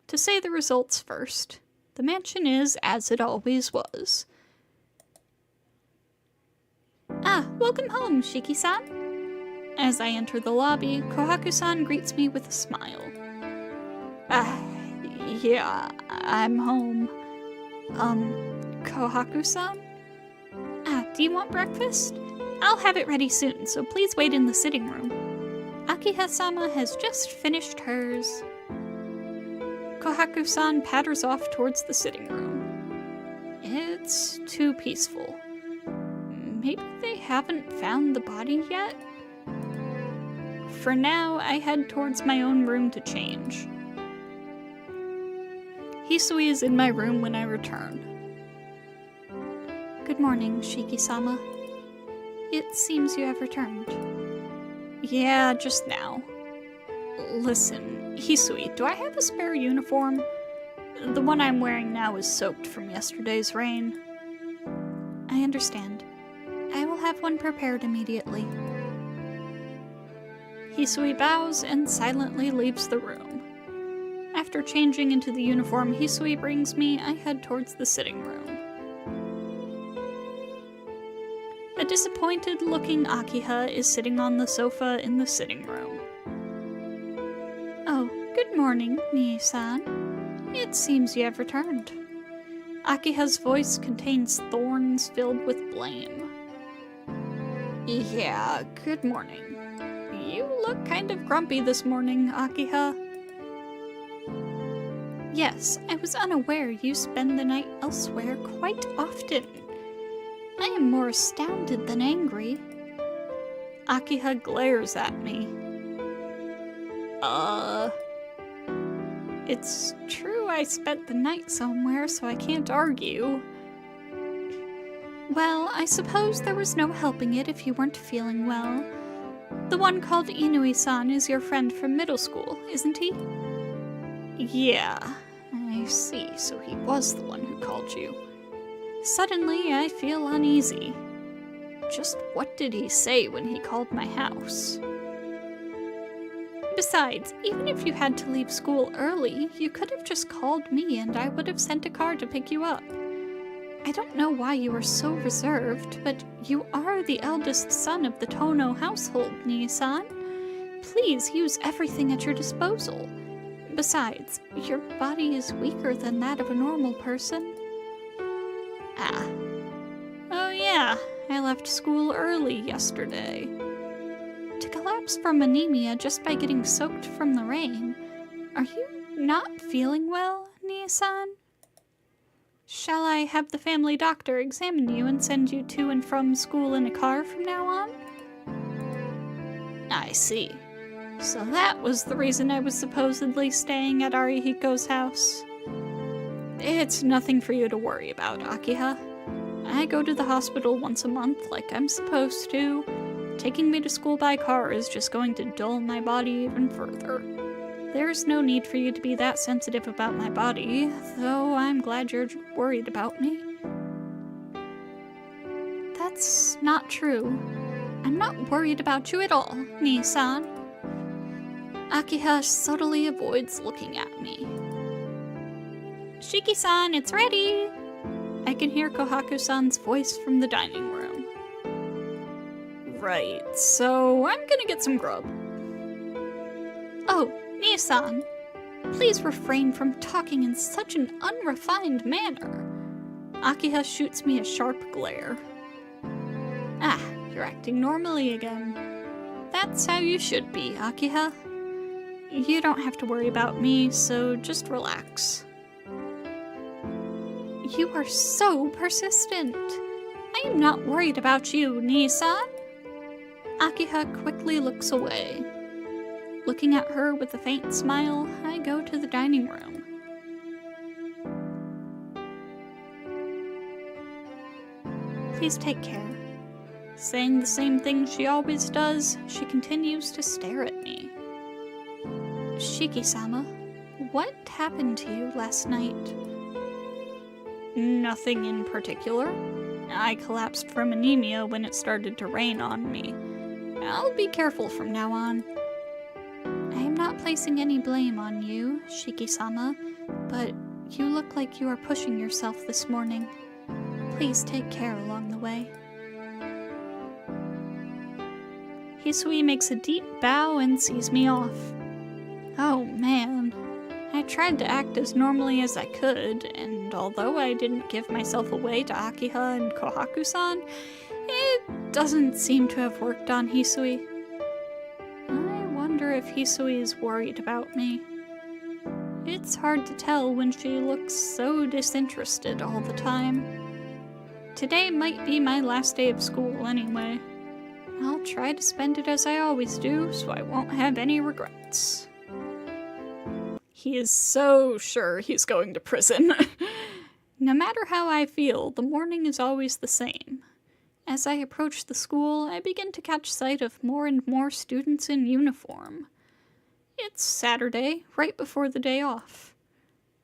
To say the results first, the mansion is as it always was. Ah, welcome home, Shiki-san. As I enter the lobby, Kohaku-san greets me with a smile. Yeah, I'm home. Kohaku-san? Do you want breakfast? I'll have it ready soon, so please wait in the sitting room. Akiha-sama has just finished hers. Kohaku-san patters off towards the sitting room. It's too peaceful. Maybe they haven't found the body yet? For now, I head towards my own room to change. Hisui is in my room when I return. Good morning, Shiki-sama. It seems you have returned. Yeah, just now. Listen, Hisui, do I have a spare uniform? The one I'm wearing now is soaked from yesterday's rain. I understand. I will have one prepared immediately. Hisui bows and silently leaves the room. After changing into the uniform Hisui brings me, I head towards the sitting room. A disappointed-looking Akiha is sitting on the sofa in the sitting room. Oh, good morning, Nii-san. It seems you have returned. Akiha's voice contains thorns filled with blame. Yeah, good morning. You look kind of grumpy this morning, Akiha. Yes, I was unaware you spend the night elsewhere quite often. I am more astounded than angry. Akiha glares at me. It's true I spent the night somewhere, so I can't argue. Well, I suppose there was no helping it if you weren't feeling well. The one called Inui-san is your friend from middle school, isn't he? Yeah, I see, so he was the one who called you. Suddenly, I feel uneasy. Just what did he say when he called my house? Besides, even if you had to leave school early, you could have just called me and I would have sent a car to pick you up. I don't know why you are so reserved, but you are the eldest son of the Tono household, Nii-san. Please use everything at your disposal. Besides, your body is weaker than that of a normal person. Oh yeah, I left school early yesterday. To collapse from anemia just by getting soaked from the rain, are you not feeling well, Nii-san? Shall I have the family doctor examine you and send you to and from school in a car from now on? I see. So that was the reason I was supposedly staying at Arihiko's house. It's nothing for you to worry about, Akiha. I go to the hospital once a month like I'm supposed to. Taking me to school by car is just going to dull my body even further. There's no need for you to be that sensitive about my body, though I'm glad you're worried about me. That's not true. I'm not worried about you at all, Nii-san. Akiha subtly avoids looking at me. Shiki-san, it's ready! I can hear Kohaku-san's voice from the dining room. Right, so I'm gonna get some grub. Oh, Nii-san, please refrain from talking in such an unrefined manner. Akiha shoots me a sharp glare. You're acting normally again. That's how you should be, Akiha. You don't have to worry about me, so just relax. You are so persistent. I am not worried about you, Nissan. Akiha quickly looks away. Looking at her with a faint smile, I go to the dining room. Please take care. Saying the same thing she always does, she continues to stare at me. Shiki-sama, what happened to you last night? Nothing in particular. I collapsed from anemia when it started to rain on me. I'll be careful from now on. I am not placing any blame on you, Shiki-sama, but you look like you are pushing yourself this morning. Please take care along the way. Hisui makes a deep bow and sees me off. Oh man. I tried to act as normally as I could, and although I didn't give myself away to Akiha and Kohaku-san, it doesn't seem to have worked on Hisui. I wonder if Hisui is worried about me. It's hard to tell when she looks so disinterested all the time. Today might be my last day of school anyway. I'll try to spend it as I always do, so I won't have any regrets. He is so sure he's going to prison. No matter how I feel, the morning is always the same. As I approach the school, I begin to catch sight of more and more students in uniform. It's Saturday, right before the day off.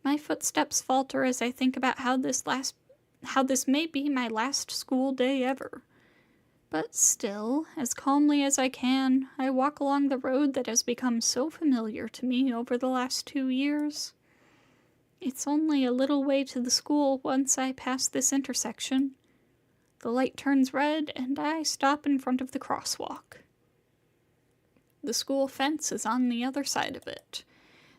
My footsteps falter as I think about how this may be my last school day ever. But still, as calmly as I can, I walk along the road that has become so familiar to me over the last 2 years. It's only a little way to the school once I pass this intersection. The light turns red, and I stop in front of the crosswalk. The school fence is on the other side of it.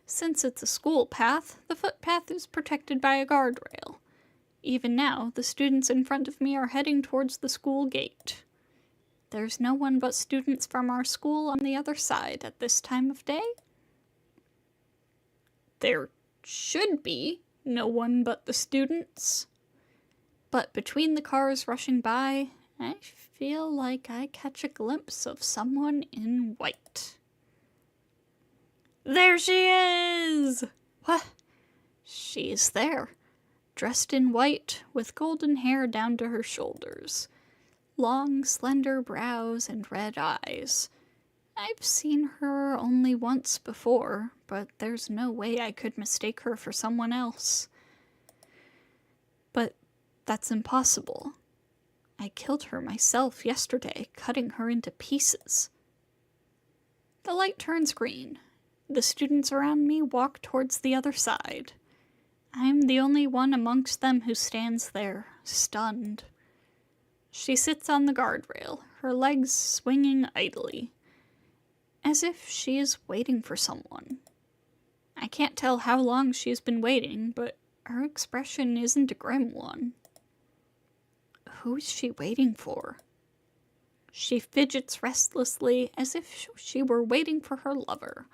Since it's a school path, the footpath is protected by a guardrail. Even now, the students in front of me are heading towards the school gate. There's no one but students from our school on the other side at this time of day. There should be no one but the students. But between the cars rushing by, I feel like I catch a glimpse of someone in white. There she is! What? She's there, dressed in white, with golden hair down to her shoulders. Long, slender brows and red eyes. I've seen her only once before, but there's no way I could mistake her for someone else. But that's impossible. I killed her myself yesterday, cutting her into pieces. The light turns green. The students around me walk towards the other side. I'm the only one amongst them who stands there, stunned. She sits on the guardrail, her legs swinging idly, as if she is waiting for someone. I can't tell how long she's been waiting, but her expression isn't a grim one. Who's she waiting for? She fidgets restlessly, as if she were waiting for her lover.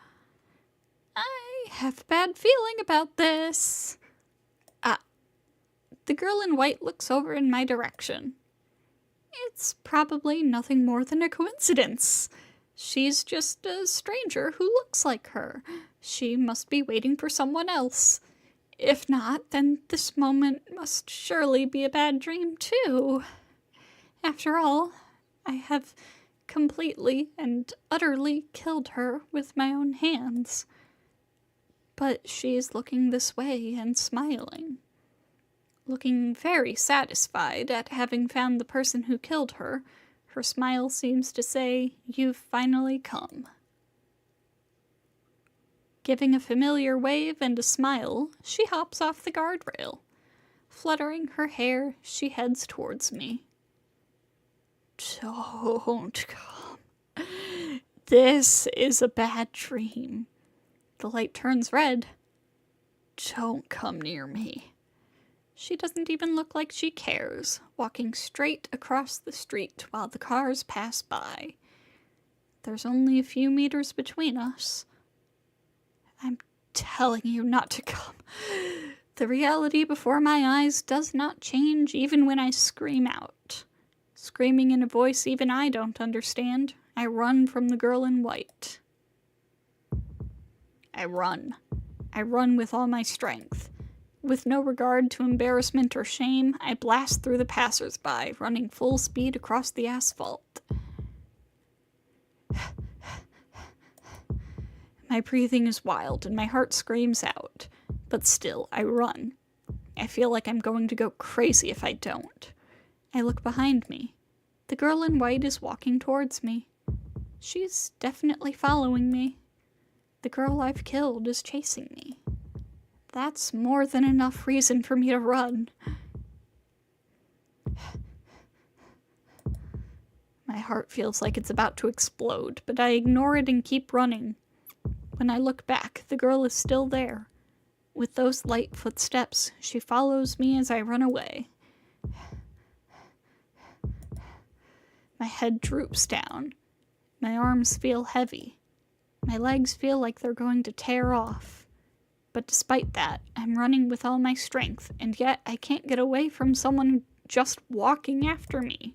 I have a bad feeling about this. The girl in white looks over in my direction. It's probably nothing more than a coincidence. She's just a stranger who looks like her. She must be waiting for someone else. If not, then this moment must surely be a bad dream, too. After all, I have completely and utterly killed her with my own hands. But she is looking this way and smiling. Looking very satisfied at having found the person who killed her, her smile seems to say, "You've finally come." Giving a familiar wave and a smile, she hops off the guardrail. Fluttering her hair, she heads towards me. Don't come. This is a bad dream. The light turns red. Don't come near me. She doesn't even look like she cares, walking straight across the street while the cars pass by. There's only a few meters between us. I'm telling you not to come. The reality before my eyes does not change even when I scream out. Screaming in a voice even I don't understand, I run from the girl in white. I run. I run with all my strength. With no regard to embarrassment or shame, I blast through the passers-by, running full speed across the asphalt. My breathing is wild and my heart screams out, but still, I run. I feel like I'm going to go crazy if I don't. I look behind me. The girl in white is walking towards me. She's definitely following me. The girl I've killed is chasing me. That's more than enough reason for me to run. My heart feels like it's about to explode, but I ignore it and keep running. When I look back, the girl is still there. With those light footsteps, she follows me as I run away. My head droops down. My arms feel heavy. My legs feel like they're going to tear off. But despite that, I'm running with all my strength, and yet I can't get away from someone just walking after me.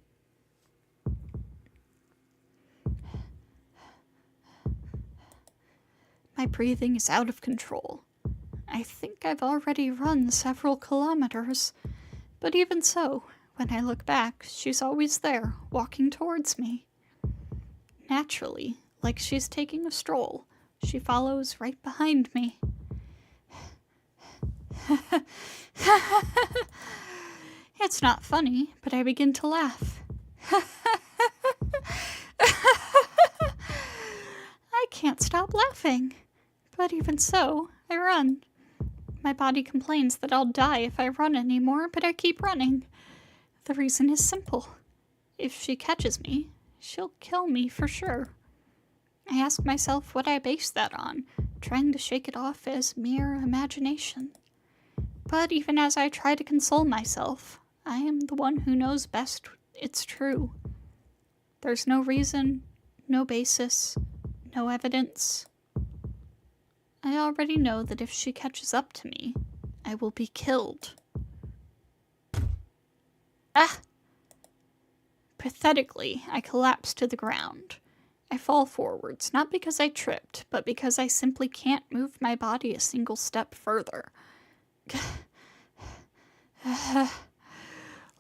My breathing is out of control. I think I've already run several kilometers, but even so, when I look back, she's always there, walking towards me. Naturally, like she's taking a stroll, she follows right behind me. It's not funny, but I begin to laugh. I can't stop laughing. But even so, I run. My body complains that I'll die if I run anymore, but I keep running. The reason is simple. If she catches me, she'll kill me for sure. I ask myself what I base that on, trying to shake it off as mere imagination. But even as I try to console myself, I am the one who knows best it's true. There's no reason, no basis, no evidence. I already know that if she catches up to me, I will be killed. Ah! Pathetically, I collapse to the ground. I fall forwards, not because I tripped, but because I simply can't move my body a single step further.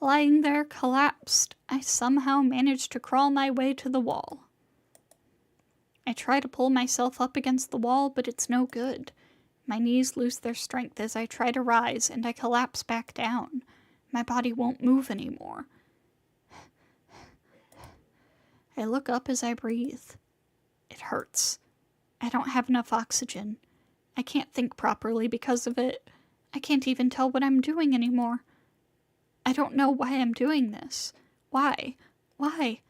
Lying there collapsed, I somehow managed to crawl my way to the wall. I try to pull myself up against the wall, but it's no good. My knees lose their strength as I try to rise, and I collapse back down. My body won't move anymore. I look up as I breathe. It hurts. I don't have enough oxygen. I can't think properly because of it. I can't even tell what I'm doing anymore. I don't know why I'm doing this. Why? Why?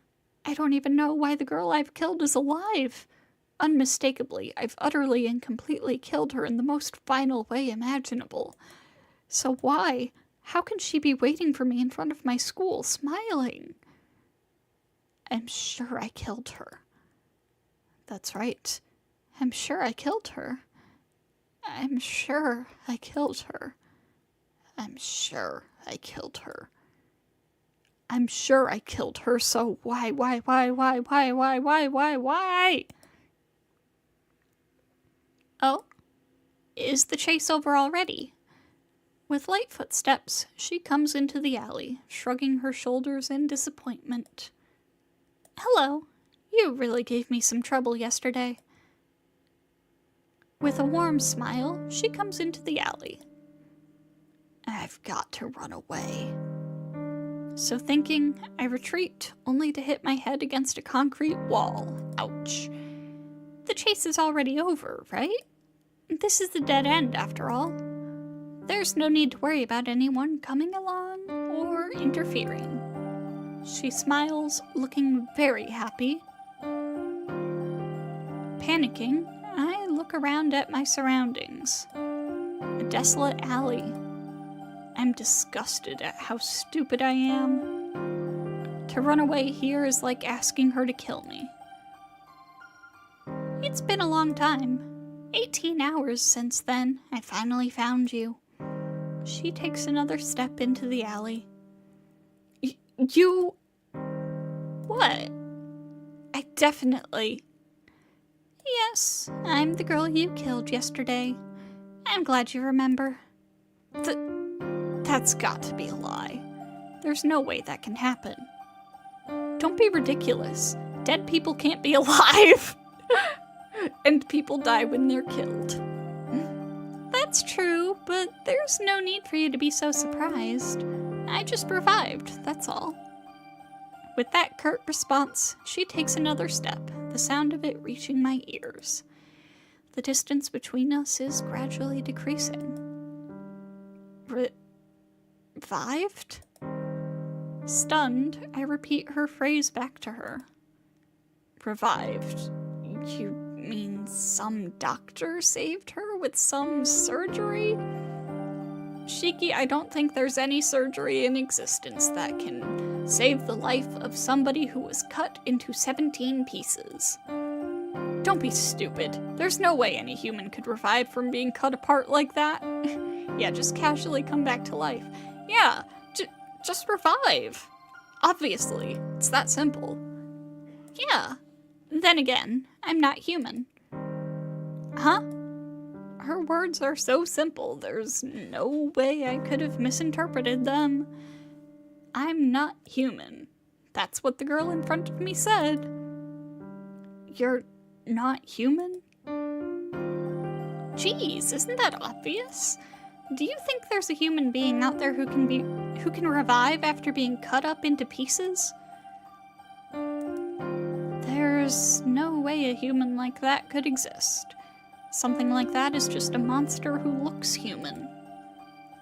I don't even know why the girl I've killed is alive. Unmistakably, I've utterly and completely killed her in the most final way imaginable. So why? How can she be waiting for me in front of my school, smiling? I'm sure I killed her. That's right. I'm sure I killed her. I'm sure I killed her. I'm sure I killed her. I'm sure I killed her, so why? Oh, is the chase over already? With light footsteps, she comes into the alley, shrugging her shoulders in disappointment. Hello, you really gave me some trouble yesterday. With a warm smile, she comes into the alley. I've got to run away. So thinking, I retreat, only to hit my head against a concrete wall. Ouch. The chase is already over, right? This is the dead end, after all. There's no need to worry about anyone coming along or interfering. She smiles, looking very happy. Panicking, I look around at my surroundings. A desolate alley. I'm disgusted at how stupid I am. To run away here is like asking her to kill me. It's been a long time. 18 hours since then, I finally found you. She takes another step into the alley. You... What? I definitely... Yes, I'm the girl you killed yesterday. I'm glad you remember. That's got to be a lie. There's no way that can happen. Don't be ridiculous. Dead people can't be alive. And people die when they're killed. That's true, but there's no need for you to be so surprised. I just revived, that's all. With that curt response, she takes another step, the sound of it reaching my ears. The distance between us is gradually decreasing. Revived? Stunned, I repeat her phrase back to her. Revived? You mean some doctor saved her with some surgery? Shiki, I don't think there's any surgery in existence that can save the life of somebody who was cut into 17 pieces. Don't be stupid. There's no way any human could revive from being cut apart like that. Yeah, just casually come back to life. Yeah, just revive. Obviously, it's that simple. Yeah. Then again, I'm not human. Huh? Her words are so simple, there's no way I could have misinterpreted them. I'm not human. That's what the girl in front of me said. You're not human? Jeez, isn't that obvious? Do you think there's a human being out there who can revive after being cut up into pieces? There's no way a human like that could exist. Something like that is just a monster who looks human.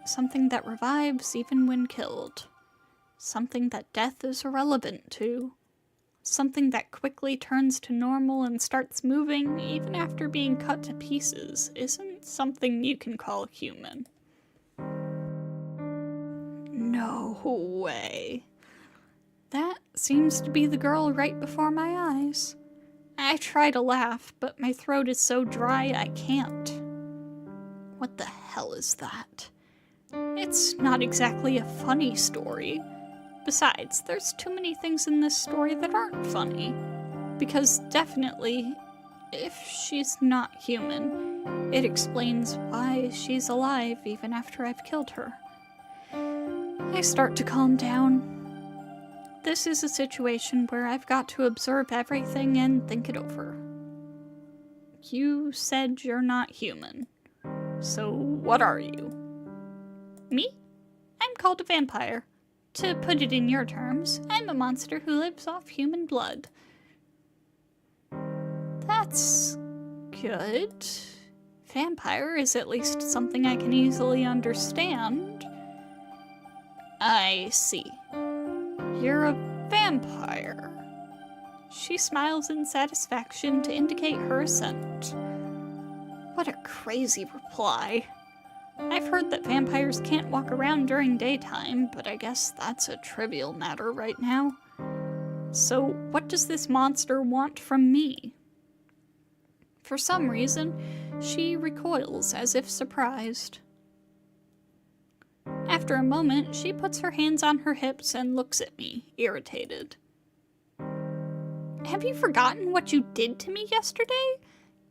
Something that revives even when killed. Something that death is irrelevant to. Something that quickly turns to normal and starts moving even after being cut to pieces isn't something you can call human. No way. That seems to be the girl right before my eyes. I try to laugh, but my throat is so dry I can't. What the hell is that? It's not exactly a funny story. Besides, there's too many things in this story that aren't funny. Because definitely, if she's not human, it explains why she's alive even after I've killed her. I start to calm down. This is a situation where I've got to observe everything and think it over. You said you're not human. So what are you? Me? I'm called a vampire. To put it in your terms, I'm a monster who lives off human blood. That's good. Vampire is at least something I can easily understand. I see. You're a vampire. She smiles in satisfaction to indicate her assent. What a crazy reply. I've heard that vampires can't walk around during daytime, but I guess that's a trivial matter right now. So what does this monster want from me? For some reason, she recoils as if surprised. After a moment, she puts her hands on her hips and looks at me, irritated. Have you forgotten what you did to me yesterday?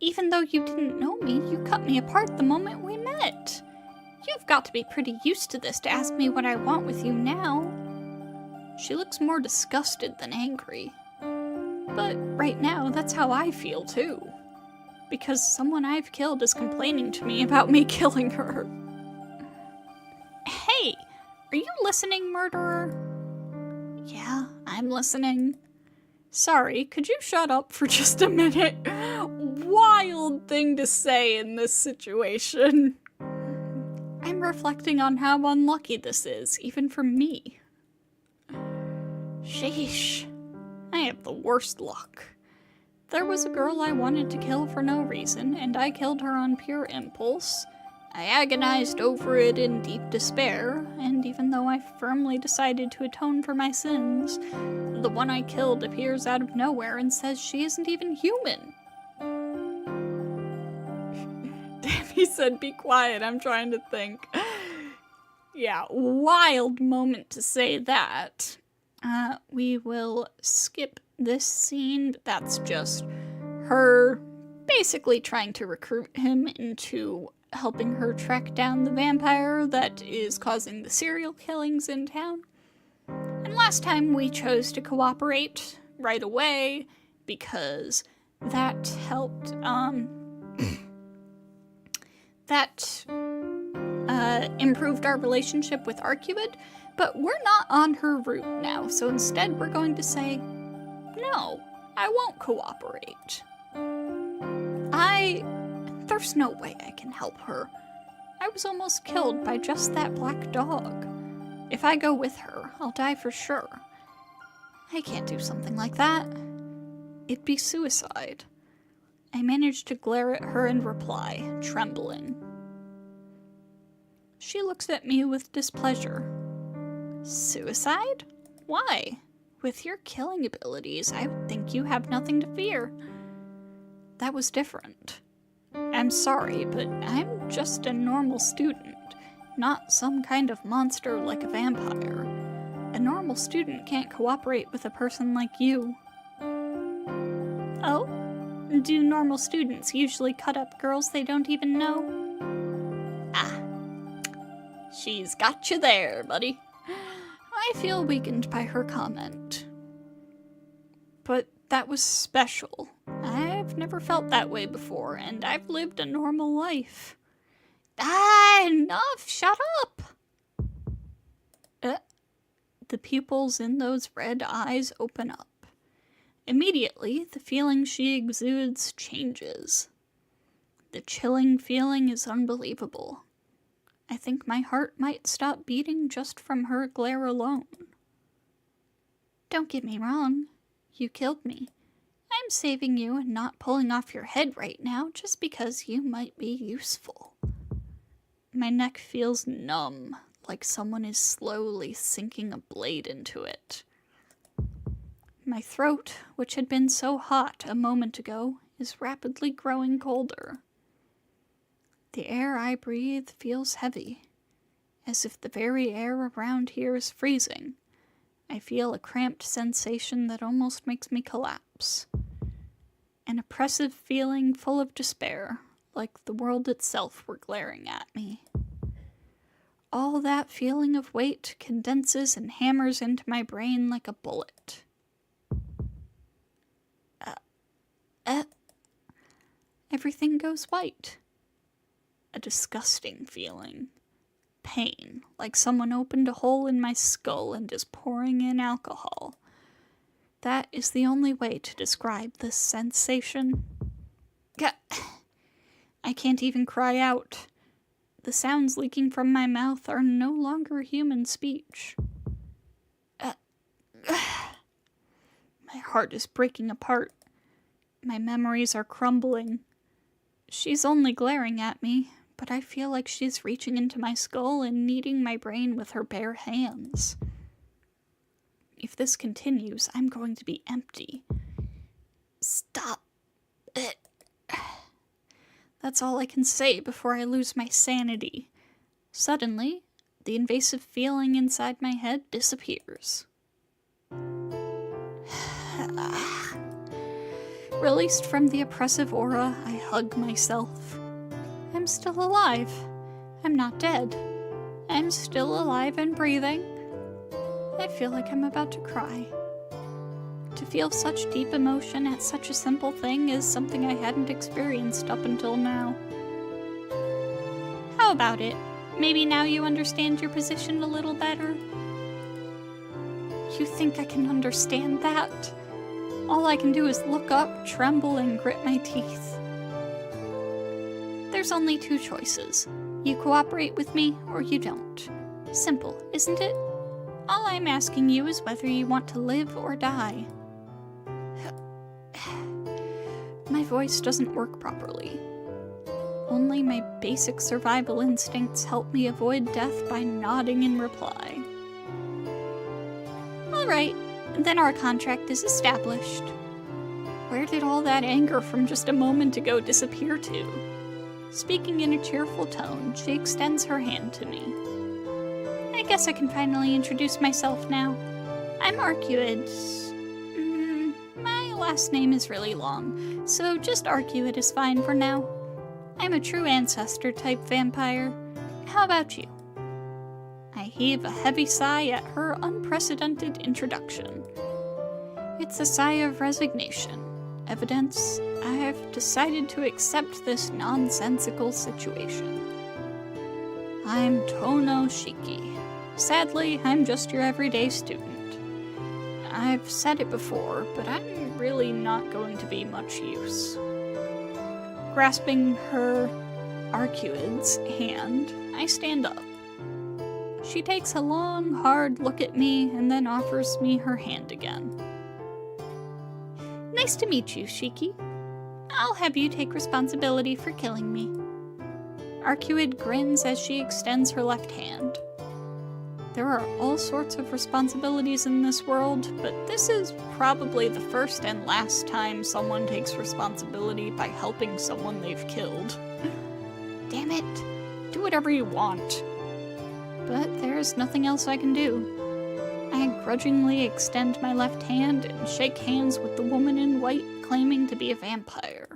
Even though you didn't know me, you cut me apart the moment we met. You've got to be pretty used to this to ask me what I want with you now. She looks more disgusted than angry. But right now, that's how I feel too. Because someone I've killed is complaining to me about me killing her. Hey, are you listening, murderer? Yeah, I'm listening. Sorry, could you shut up for just a minute? Wild thing to say in this situation. I'm reflecting on how unlucky this is, even for me. Sheesh. I have the worst luck. There was a girl I wanted to kill for no reason, and I killed her on pure impulse. I agonized over it in deep despair, and even though I firmly decided to atone for my sins, the one I killed appears out of nowhere and says she isn't even human. He said, be quiet, I'm trying to think. Yeah, wild moment to say that. We will skip this scene. That's just her basically trying to recruit him into helping her track down the vampire that is causing the serial killings in town. And last time we chose to cooperate right away because that helped, that improved our relationship with Arcuid, but we're not on her route now, so instead we're going to say, no, I won't cooperate. There's no way I can help her. I was almost killed by just that black dog. If I go with her, I'll die for sure. I can't do something like that. It'd be suicide. I managed to glare at her and reply, trembling. She looks at me with displeasure. Suicide? Why? With your killing abilities, I would think you have nothing to fear. That was different. I'm sorry, but I'm just a normal student, not some kind of monster like a vampire. A normal student can't cooperate with a person like you. Oh? Do normal students usually cut up girls they don't even know? Ah. She's got you there, buddy. I feel weakened by her comment. But that was special. I've never felt that way before, and I've lived a normal life. Enough! Shut up! The pupils in those red eyes open up. Immediately, the feeling she exudes changes. The chilling feeling is unbelievable. I think my heart might stop beating just from her glare alone. Don't get me wrong. You killed me. I'm saving you and not pulling off your head right now just because you might be useful. My neck feels numb, like someone is slowly sinking a blade into it. My throat, which had been so hot a moment ago, is rapidly growing colder. The air I breathe feels heavy, as if the very air around here is freezing. I feel a cramped sensation that almost makes me collapse. An oppressive feeling full of despair, like the world itself were glaring at me. All that feeling of weight condenses and hammers into my brain like a bullet. Everything goes white. A disgusting feeling. Pain, like someone opened a hole in my skull and is pouring in alcohol. That is the only way to describe this sensation. I can't even cry out. The sounds leaking from my mouth are no longer human speech. My heart is breaking apart. My memories are crumbling. She's only glaring at me, but I feel like she's reaching into my skull and kneading my brain with her bare hands. If this continues, I'm going to be empty. Stop it. That's all I can say before I lose my sanity. Suddenly, the invasive feeling inside my head disappears. Released from the oppressive aura, I hug myself. I'm still alive. I'm not dead. I'm still alive and breathing. I feel like I'm about to cry. To feel such deep emotion at such a simple thing is something I hadn't experienced up until now. How about it? Maybe now you understand your position a little better? You think I can understand that? All I can do is look up, tremble, and grit my teeth. There's only two choices. You cooperate with me, or you don't. Simple, isn't it? All I'm asking you is whether you want to live or die. My voice doesn't work properly. Only my basic survival instincts help me avoid death by nodding in reply. Alright, then our contract is established. Where did all that anger from just a moment ago disappear to? Speaking in a cheerful tone, she extends her hand to me. I guess I can finally introduce myself now. I'm Arcuid. My last name is really long, so just Arcuid is fine for now. I'm a true ancestor type vampire. How about you? I heave a heavy sigh at her unprecedented introduction. It's a sigh of resignation. Evidence I have decided to accept this nonsensical situation. I'm Tono Shiki. Sadly, I'm just your everyday student. I've said it before, but I'm really not going to be much use. Grasping her Arcuid's hand, I stand up. She takes a long, hard look at me and then offers me her hand again. Nice to meet you, Shiki. I'll have you take responsibility for killing me. Arcuid grins as she extends her left hand. There are all sorts of responsibilities in this world, but this is probably the first and last time someone takes responsibility by helping someone they've killed. Damn it, do whatever you want. But there's nothing else I can do. I grudgingly extend my left hand and shake hands with the woman in white claiming to be a vampire.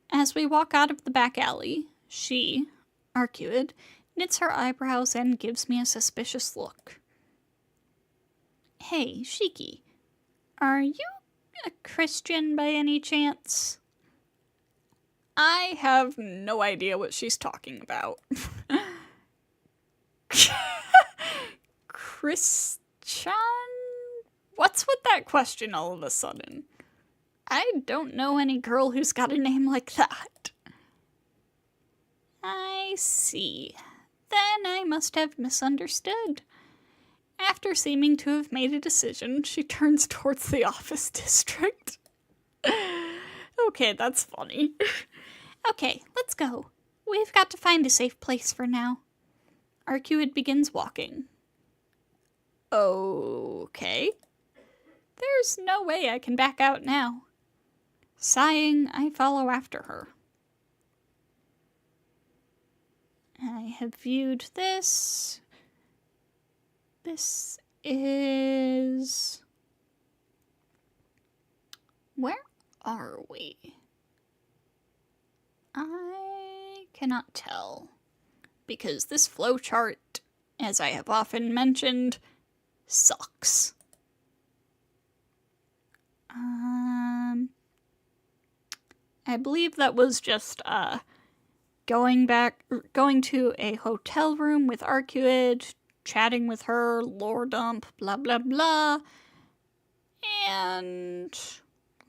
As we walk out of the back alley, she, Arcuid, knits her eyebrows and gives me a suspicious look. Hey, Shiki, are you a Christian by any chance? I have no idea what she's talking about. Christian? What's with that question all of a sudden? I don't know any girl who's got a name like that. I see. Then I must have misunderstood. After seeming to have made a decision, she turns towards the office district. Okay, that's funny. Okay, let's go. We've got to find a safe place for now. Arcuid begins walking. Okay. There's no way I can back out now. Sighing, I follow after her. I have viewed this. This is... Where are we? I cannot tell, because this flowchart, as I have often mentioned, sucks. I believe that was just going to a hotel room with Arcuid, chatting with her, lore dump, blah blah blah, and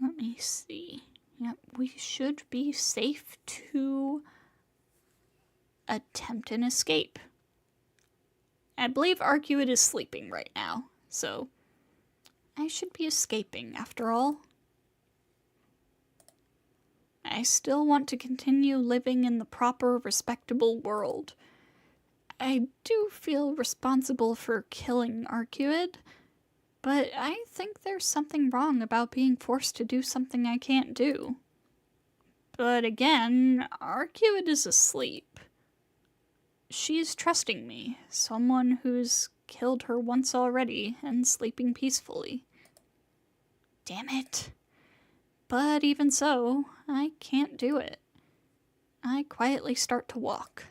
let me see. Yep, we should be safe to attempt an escape. I believe Arcuid is sleeping right now, so I should be escaping after all. I still want to continue living in the proper, respectable world. I do feel responsible for killing Arcuid, but I think there's something wrong about being forced to do something I can't do. But again, Arcuid is asleep. She's trusting me, someone who's killed her once already and sleeping peacefully. Damn it. But even so, I can't do it. I quietly start to walk.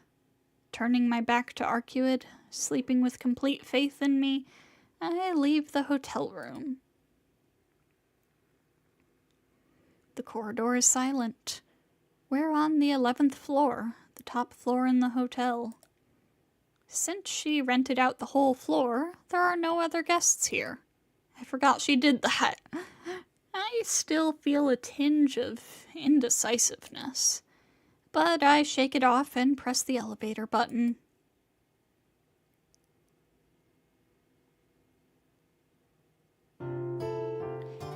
Turning my back to Arcuid, sleeping with complete faith in me, I leave the hotel room. The corridor is silent. We're on the 11th floor, the top floor in the hotel. Since she rented out the whole floor, there are no other guests here. I forgot she did that. I still feel a tinge of indecisiveness, but I shake it off and press the elevator button.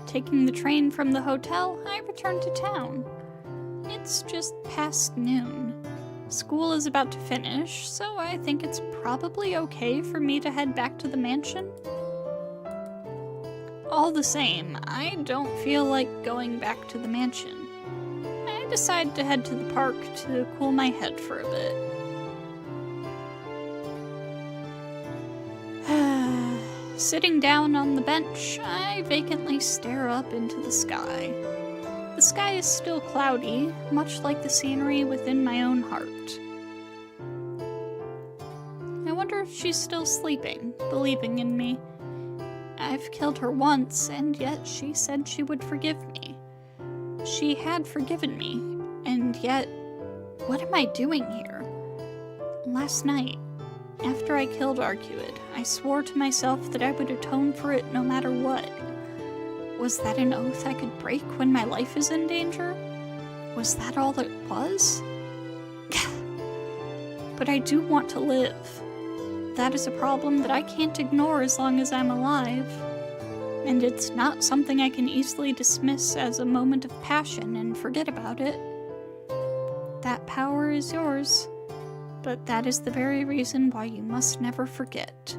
Taking the train from the hotel, I return to town. It's just past noon. School is about to finish, so I think it's probably okay for me to head back to the mansion. All the same, I don't feel like going back to the mansion. I'd decide to head to the park to cool my head for a bit. Sitting down on the bench, I vacantly stare up into the sky. The sky is still cloudy, much like the scenery within my own heart. I wonder if she's still sleeping, believing in me. I've killed her once, and yet she said she would forgive me. She had forgiven me, and yet, what am I doing here? Last night, after I killed Arcuid, I swore to myself that I would atone for it no matter what. Was that an oath I could break when my life is in danger? Was that all it was? But I do want to live. That is a problem that I can't ignore as long as I'm alive. And it's not something I can easily dismiss as a moment of passion and forget about it. That power is yours, but that is the very reason why you must never forget.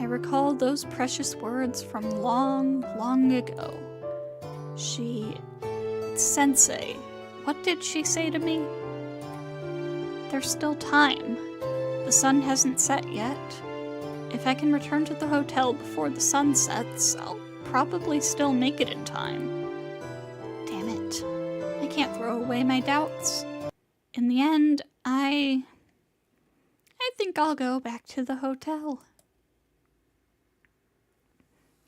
I recall those precious words from long, long ago. Sensei, what did she say to me? There's still time. The sun hasn't set yet. If I can return to the hotel before the sun sets, I'll probably still make it in time. Damn it. I can't throw away my doubts. In the end, I think I'll go back to the hotel.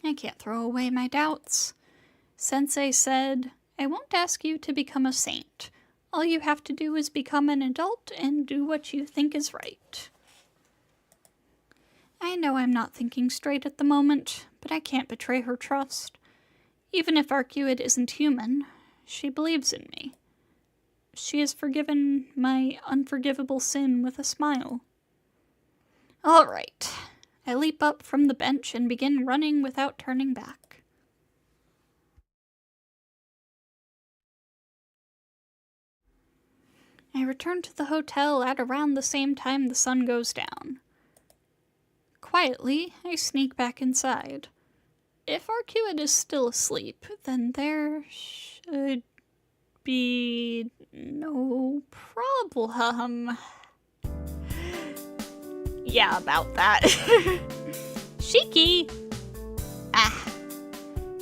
I can't throw away my doubts. Sensei said, I won't ask you to become a saint. All you have to do is become an adult and do what you think is right. I know I'm not thinking straight at the moment, but I can't betray her trust. Even if Arcuid isn't human, she believes in me. She has forgiven my unforgivable sin with a smile. All right. I leap up from the bench and begin running without turning back. I return to the hotel at around the same time the sun goes down. Quietly, I sneak back inside. If Arcuid is still asleep, then there should be no problem. Yeah, about that. Shiki!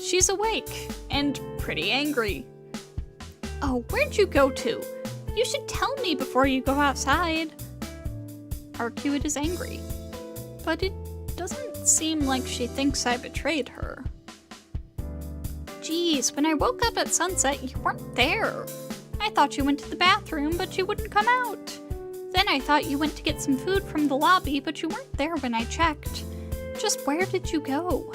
She's awake and pretty angry. Oh, where'd you go to? You should tell me before you go outside. Arcuid is angry, but it doesn't seem like she thinks I betrayed her. Geez, when I woke up at sunset, you weren't there. I thought you went to the bathroom, but you wouldn't come out. Then I thought you went to get some food from the lobby, but you weren't there when I checked. Just where did you go?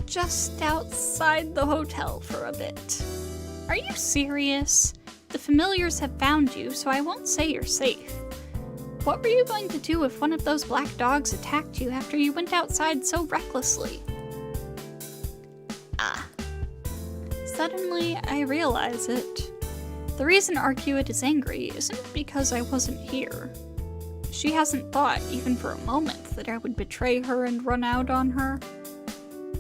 Just outside the hotel for a bit. Are you serious? The familiars have found you, so I won't say you're safe. What were you going to do if one of those black dogs attacked you after you went outside so recklessly? Suddenly, I realize it. The reason Arcuid is angry isn't because I wasn't here. She hasn't thought, even for a moment, that I would betray her and run out on her.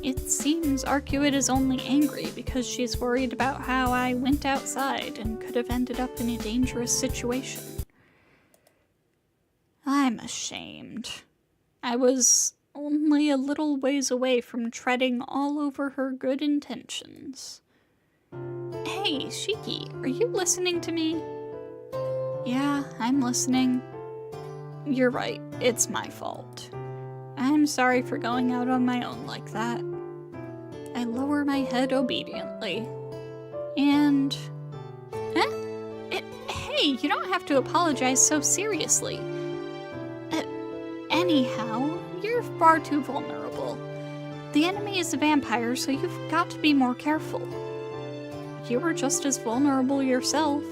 It seems Arcuid is only angry because she's worried about how I went outside and could have ended up in a dangerous situation. I'm ashamed. I was only a little ways away from treading all over her good intentions. Hey, Shiki, are you listening to me? Yeah, I'm listening. You're right, it's my fault. I'm sorry for going out on my own like that. I lower my head obediently. And... Hey, you don't have to apologize so seriously. Anyhow, you're far too vulnerable. The enemy is a vampire, so you've got to be more careful. You were just as vulnerable yourself.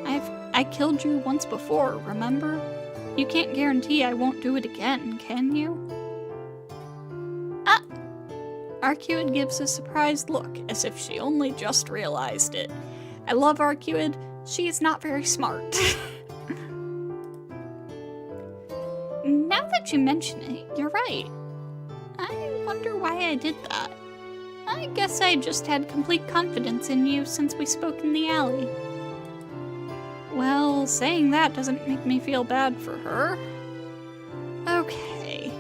I killed you once before, remember? You can't guarantee I won't do it again, can you? Arcuid gives a surprised look, as if she only just realized it. I love Arcuid. She is not very smart. Now that you mention it, you're right. I wonder why I did that. I guess I just had complete confidence in you since we spoke in the alley. Well, saying that doesn't make me feel bad for her. Okay.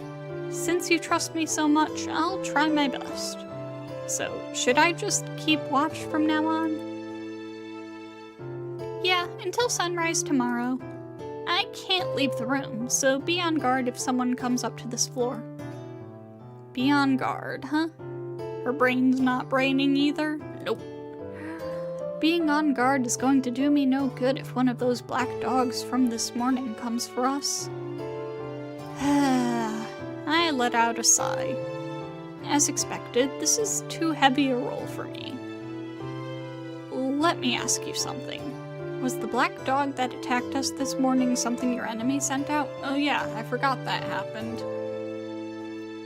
Since you trust me so much, I'll try my best. So, should I just keep watch from now on? Yeah, until sunrise tomorrow. I can't leave the room, so be on guard if someone comes up to this floor. Be on guard, huh? Her brain's not braining either? Nope. Being on guard is going to do me no good if one of those black dogs from this morning comes for us. I let out a sigh. As expected, this is too heavy a role for me. Let me ask you something. Was the black dog that attacked us this morning something your enemy sent out? Oh yeah, I forgot that happened.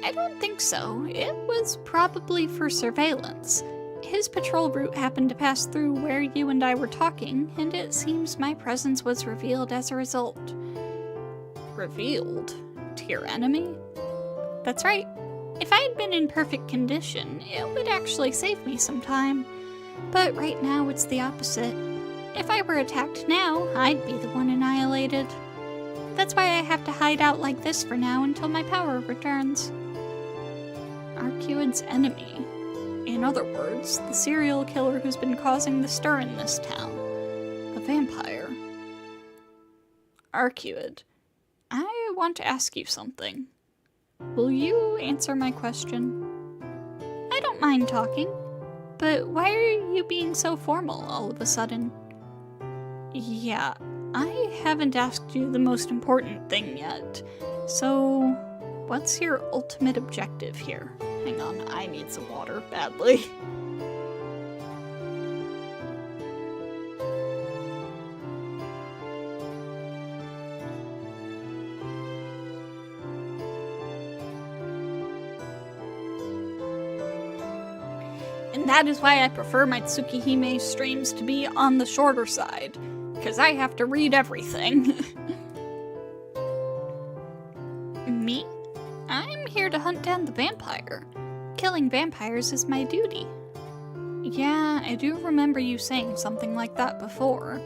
I don't think so. It was probably for surveillance. His patrol route happened to pass through where you and I were talking, and it seems my presence was revealed as a result. Revealed? To your enemy? That's right. If I had been in perfect condition, it would actually save me some time. But right now it's the opposite. If I were attacked now, I'd be the one annihilated. That's why I have to hide out like this for now until my power returns. Arcuid's enemy. In other words, the serial killer who's been causing the stir in this town. A vampire. Arcuid, I want to ask you something. Will you answer my question? I don't mind talking, but why are you being so formal all of a sudden? Yeah, I haven't asked you the most important thing yet. So, what's your ultimate objective here? Hang on, I need some water badly. And that is why I prefer my Tsukihime streams to be on the shorter side, because I have to read everything. Me? I'm here to hunt down the vampire. Killing vampires is my duty. Yeah, I do remember you saying something like that before.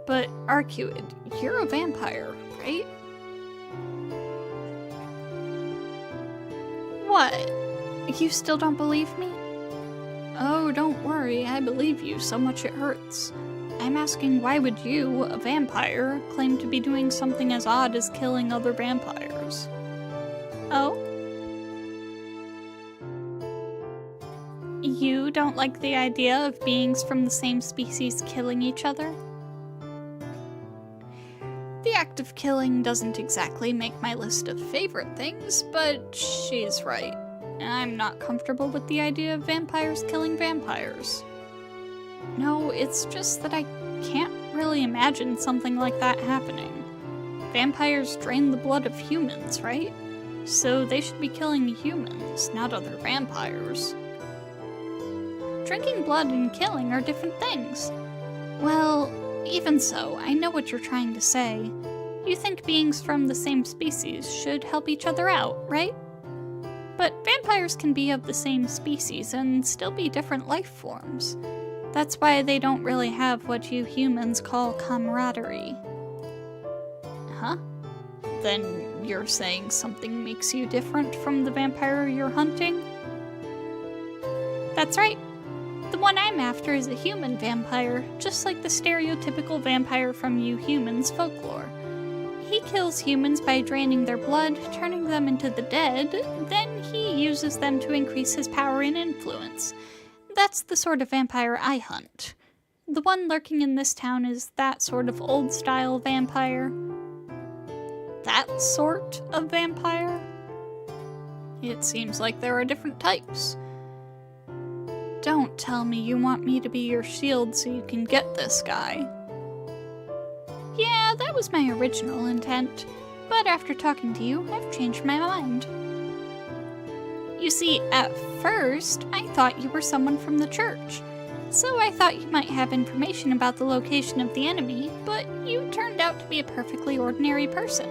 But, Arcuid, you're a vampire, right? What? You still don't believe me? Oh, don't worry, I believe you so much it hurts. I'm asking, why would you, a vampire, claim to be doing something as odd as killing other vampires? Oh? You don't like the idea of beings from the same species killing each other? The act of killing doesn't exactly make my list of favorite things, but she's right. I'm not comfortable with the idea of vampires killing vampires. No, it's just that I can't really imagine something like that happening. Vampires drain the blood of humans, right? So they should be killing humans, not other vampires. Drinking blood and killing are different things. Well, even so, I know what you're trying to say. You think beings from the same species should help each other out, right? But vampires can be of the same species and still be different life forms. That's why they don't really have what you humans call camaraderie. Huh? Then you're saying something makes you different from the vampire you're hunting? That's right. The one I'm after is a human vampire, just like the stereotypical vampire from you humans' folklore. He kills humans by draining their blood, turning them into the dead, then he uses them to increase his power and influence. That's the sort of vampire I hunt. The one lurking in this town is that sort of old-style vampire. That sort of vampire? It seems like there are different types. Don't tell me you want me to be your shield so you can get this guy. Yeah, that was my original intent, but after talking to you, I've changed my mind. You see, at first, I thought you were someone from the church, so I thought you might have information about the location of the enemy, but you turned out to be a perfectly ordinary person.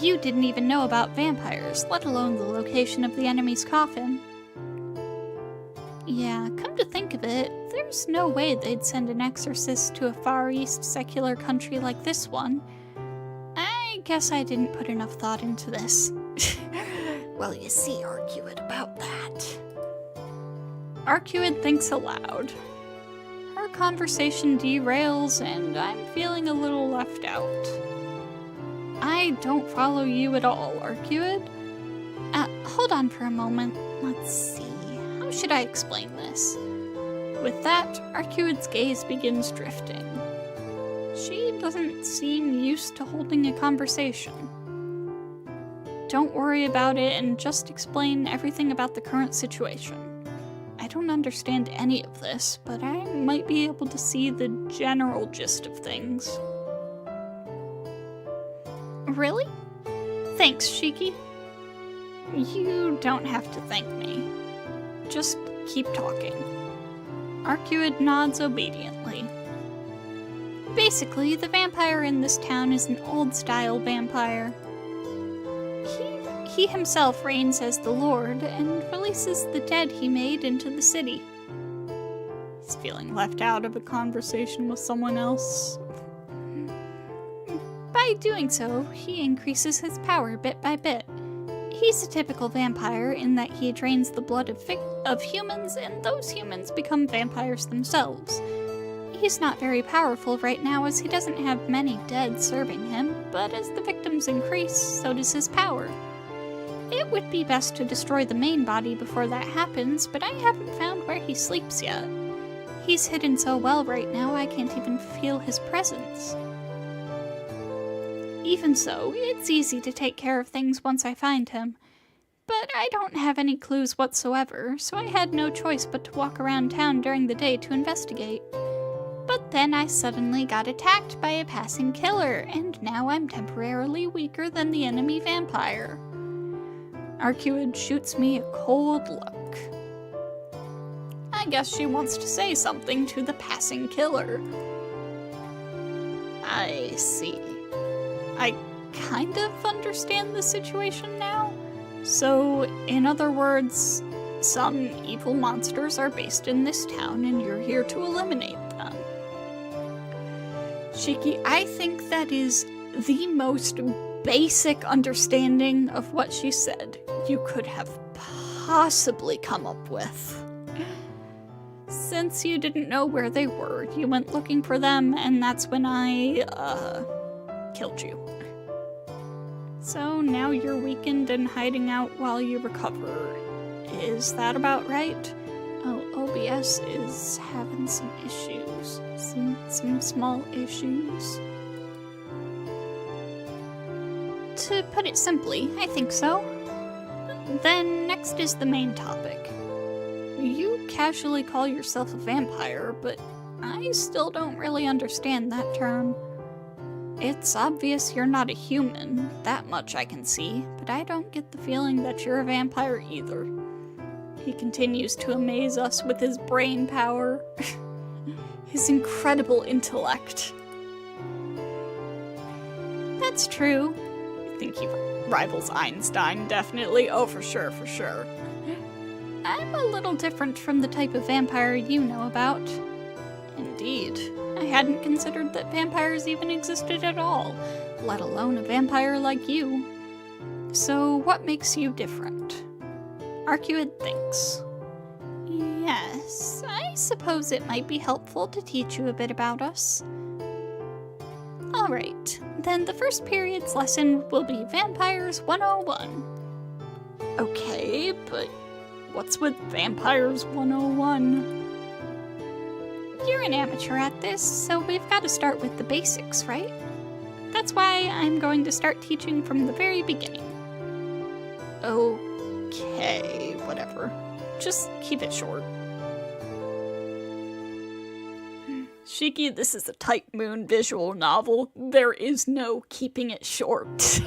You didn't even know about vampires, let alone the location of the enemy's coffin. Yeah, come to think of it, there's no way they'd send an exorcist to a Far East secular country like this one. I guess I didn't put enough thought into this. Well, you see, Arcuid, about that. Arcuid thinks aloud. Her conversation derails, and I'm feeling a little left out. I don't follow you at all, Arcuid. Hold on for a moment. Let's see. How should I explain this? With that, Arcuid's gaze begins drifting. She doesn't seem used to holding a conversation. Don't worry about it and just explain everything about the current situation. I don't understand any of this, but I might be able to see the general gist of things. Really? Thanks, Shiki. You don't have to thank me. Just keep talking. Arcuid nods obediently. Basically, the vampire in this town is an old-style vampire. He himself reigns as the Lord and releases the dead he made into the city. He's feeling left out of a conversation with someone else. By doing so, he increases his power bit by bit. He's a typical vampire in that he drains the blood of humans, and those humans become vampires themselves. He's not very powerful right now as he doesn't have many dead serving him, but as the victims increase, so does his power. It would be best to destroy the main body before that happens, but I haven't found where he sleeps yet. He's hidden so well right now I can't even feel his presence. Even so, it's easy to take care of things once I find him. But I don't have any clues whatsoever, so I had no choice but to walk around town during the day to investigate. But then I suddenly got attacked by a passing killer, and now I'm temporarily weaker than the enemy vampire. Arcuid shoots me a cold look. I guess she wants to say something to the passing killer. I see. I kind of understand the situation now. So, in other words, some evil monsters are based in this town and you're here to eliminate them. Shiki, I think that is the most basic understanding of what she said you could have possibly come up with. Since you didn't know where they were, you went looking for them, and that's when I, killed you. So now you're weakened and hiding out while you recover. Is that about right? Oh, OBS is having some issues. Some small issues. To put it simply, I think so. Then next is the main topic. You casually call yourself a vampire, but I still don't really understand that term. It's obvious you're not a human, that much I can see, but I don't get the feeling that you're a vampire either. He continues to amaze us with his brain power, his incredible intellect. That's true. I think he rivals Einstein, definitely. Oh, for sure, for sure. I'm a little different from the type of vampire you know about. Indeed. I hadn't considered that vampires even existed at all, let alone a vampire like you. So what makes you different? Arcuid thinks. Yes, I suppose it might be helpful to teach you a bit about us. Alright, then the first period's lesson will be Vampires 101. Okay, but what's with Vampires 101? You're an amateur at this, so we've got to start with the basics, right? That's why I'm going to start teaching from the very beginning. Okay, whatever. Just keep it short. Shiki, this is a Type Moon visual novel. There is no keeping it short.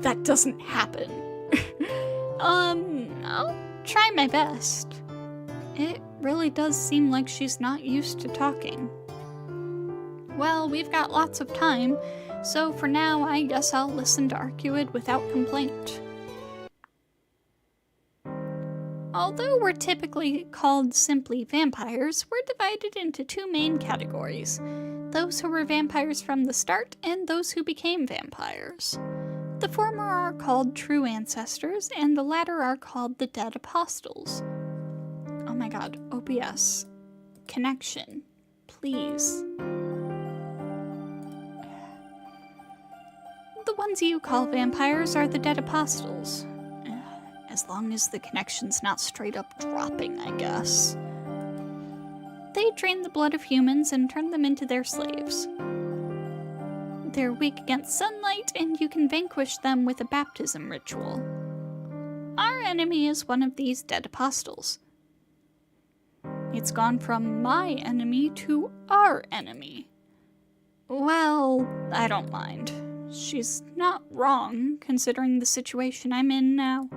That doesn't happen. I'll try my best. It really does seem like she's not used to talking. Well, we've got lots of time, so for now I guess I'll listen to Arcuid without complaint. Although we're typically called simply vampires, we're divided into two main categories: those who were vampires from the start and those who became vampires. The former are called true ancestors, and the latter are called the dead apostles. Oh my god, OBS. Connection. Please. The ones you call vampires are the dead apostles. As long as the connection's not straight up dropping, I guess. They drain the blood of humans and turn them into their slaves. They're weak against sunlight, and you can vanquish them with a baptism ritual. Our enemy is one of these dead apostles. It's gone from my enemy to our enemy. Well, I don't mind. She's not wrong, considering the situation I'm in now.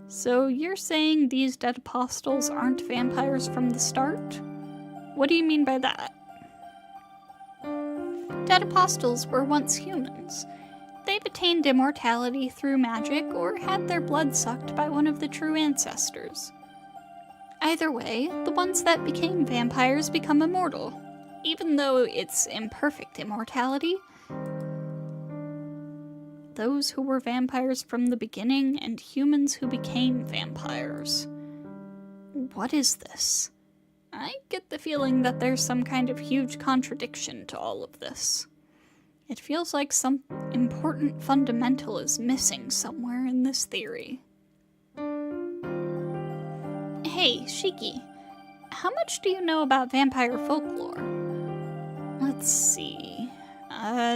So you're saying these dead apostles aren't vampires from the start? What do you mean by that? Dead apostles were once humans. They've attained immortality through magic or had their blood sucked by one of the true ancestors. Either way, the ones that became vampires become immortal, even though it's imperfect immortality. Those who were vampires from the beginning and humans who became vampires. What is this? I get the feeling that there's some kind of huge contradiction to all of this. It feels like some important fundamental is missing somewhere in this theory. Hey, Shiki, how much do you know about vampire folklore? Let's see.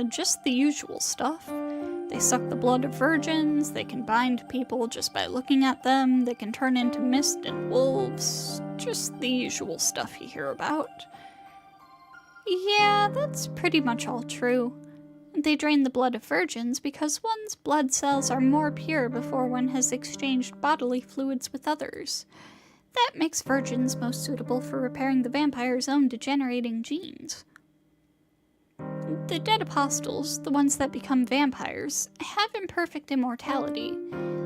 Just the usual stuff. They suck the blood of virgins, they can bind people just by looking at them, they can turn into mist and wolves. Just the usual stuff you hear about. Yeah, that's pretty much all true. They drain the blood of virgins because one's blood cells are more pure before one has exchanged bodily fluids with others. That makes virgins most suitable for repairing the vampire's own degenerating genes. The dead apostles, the ones that become vampires, have imperfect immortality.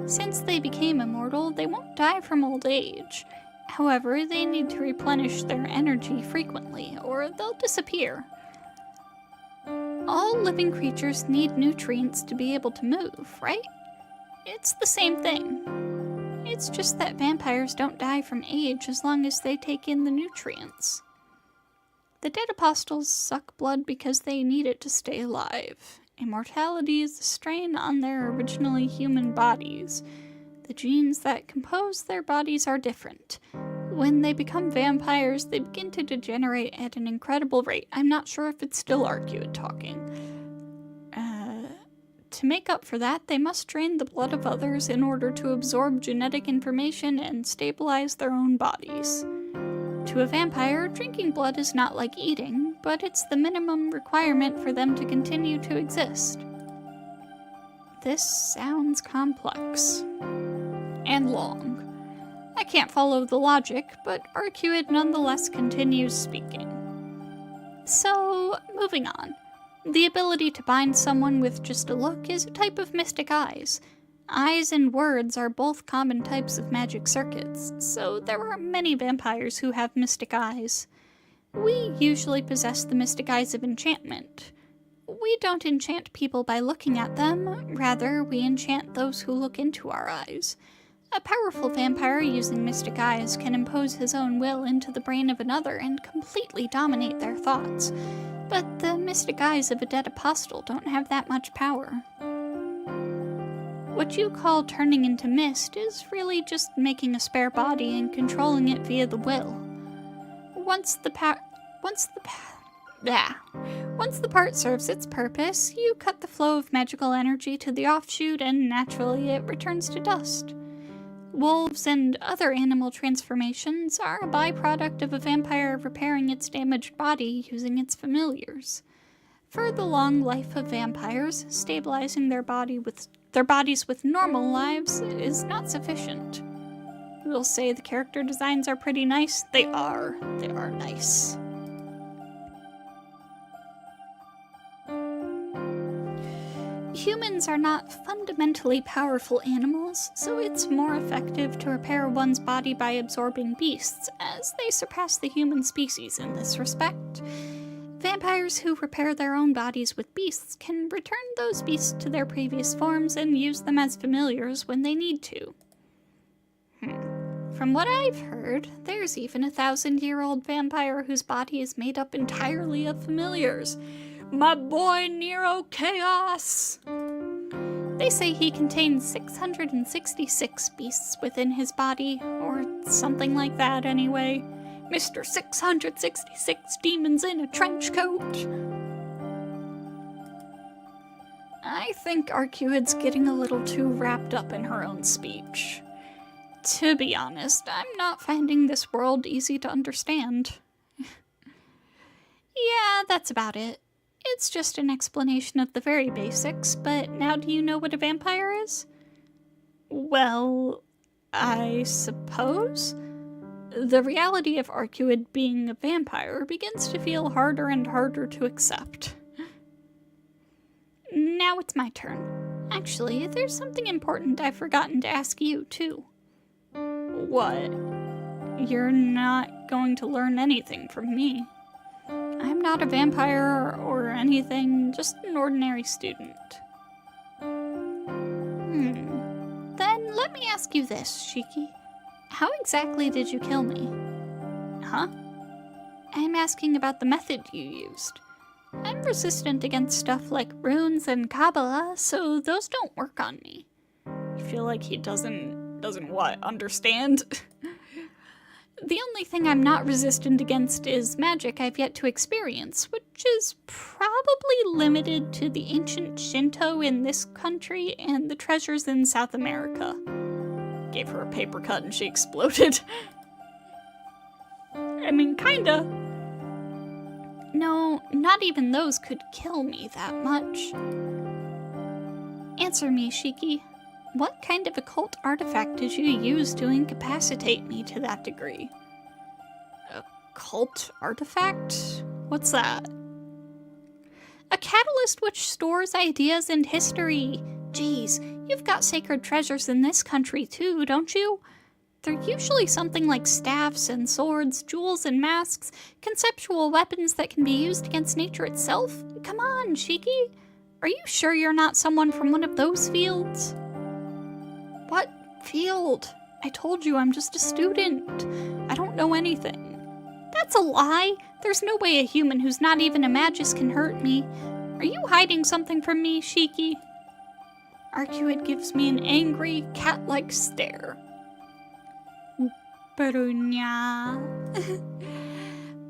Since they became immortal, they won't die from old age. However, they need to replenish their energy frequently, or they'll disappear. All living creatures need nutrients to be able to move, right? It's the same thing. It's just that vampires don't die from age as long as they take in the nutrients. The dead apostles suck blood because they need it to stay alive. Immortality is the strain on their originally human bodies. The genes that compose their bodies are different. When they become vampires, they begin to degenerate at an incredible rate. I'm not sure if it's still Arcuate talking. To make up for that, they must drain the blood of others in order to absorb genetic information and stabilize their own bodies. To a vampire, drinking blood is not like eating, but it's the minimum requirement for them to continue to exist. This sounds complex. And long. I can't follow the logic, but Arcuate nonetheless continues speaking. So, moving on. The ability to bind someone with just a look is a type of mystic eyes. Eyes and words are both common types of magic circuits, so there are many vampires who have mystic eyes. We usually possess the mystic eyes of enchantment. We don't enchant people by looking at them, rather we enchant those who look into our eyes. A powerful vampire using mystic eyes can impose his own will into the brain of another and completely dominate their thoughts, but the mystic eyes of a dead apostle don't have that much power. What you call turning into mist is really just making a spare body and controlling it via the will. Once the part serves its purpose, you cut the flow of magical energy to the offshoot and naturally it returns to dust. Wolves and other animal transformations are a byproduct of a vampire repairing its damaged body using its familiars. For the long life of vampires, stabilizing their bodies with normal lives is not sufficient. We'll say the character designs are pretty nice. They are nice. Humans are not fundamentally powerful animals, so it's more effective to repair one's body by absorbing beasts, as they surpass the human species in this respect. Vampires who repair their own bodies with beasts can return those beasts to their previous forms and use them as familiars when they need to. From what I've heard, there's even a 1,000-year-old vampire whose body is made up entirely of familiars. My boy Nero Chaos! They say he contains 666 beasts within his body, or something like that anyway. Mr. 666 Demons in a Trench Coat! I think Arcuid's getting a little too wrapped up in her own speech. To be honest, I'm not finding this world easy to understand. Yeah, that's about it. It's just an explanation of the very basics, but now do you know what a vampire is? Well, I suppose? The reality of Arcuid being a vampire begins to feel harder and harder to accept. Now it's my turn. Actually, there's something important I've forgotten to ask you, too. What? You're not going to learn anything from me. I'm not a vampire or anything, just an ordinary student. Then let me ask you this, Shiki. How exactly did you kill me? Huh? I'm asking about the method you used. I'm resistant against stuff like runes and Kabbalah, so those don't work on me. You feel like he doesn't what, understand? The only thing I'm not resistant against is magic I've yet to experience, which is probably limited to the ancient Shinto in this country and the treasures in South America. Gave her a paper cut and she exploded. I mean, kinda. No, not even those could kill me that much. Answer me, Shiki. What kind of occult artifact did you use to incapacitate me to that degree? Occult artifact? What's that? A catalyst which stores ideas and history. Geez, you've got sacred treasures in this country too, don't you? They're usually something like staffs and swords, jewels and masks, conceptual weapons that can be used against nature itself. Come on, Shiki. Are you sure you're not someone from one of those fields? What field? I told you I'm just a student. I don't know anything. That's a lie. There's no way a human who's not even a magus can hurt me. Are you hiding something from me, Shiki? Arcuid gives me an angry, cat-like stare. Brunya.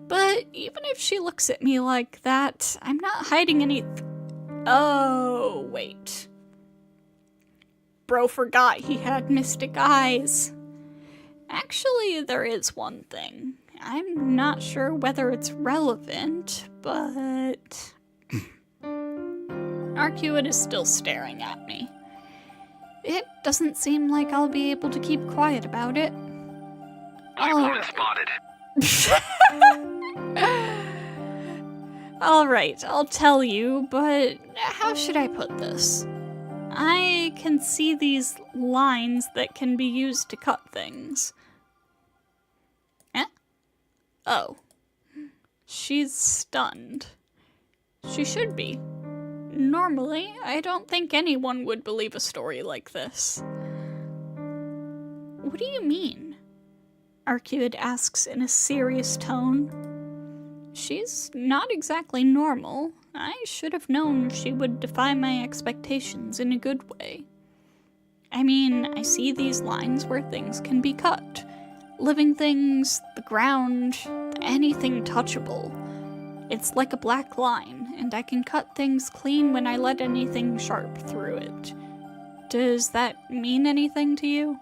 But even if she looks at me like that, I'm not hiding anything. Oh, wait. Bro forgot he had mystic eyes. Actually, there is one thing. I'm not sure whether it's relevant, but... Arcuid is still staring at me. It doesn't seem like I'll be able to keep quiet about it. White woman spotted. Alright, I'll tell you, but how should I put this? I can see these lines that can be used to cut things. Eh? Oh. She's stunned. She should be. Normally, I don't think anyone would believe a story like this. What do you mean? Arcuid asks in a serious tone. She's not exactly normal. I should have known she would defy my expectations in a good way. I mean, I see these lines where things can be cut. Living things, the ground, anything touchable. It's like a black line, and I can cut things clean when I let anything sharp through it. Does that mean anything to you?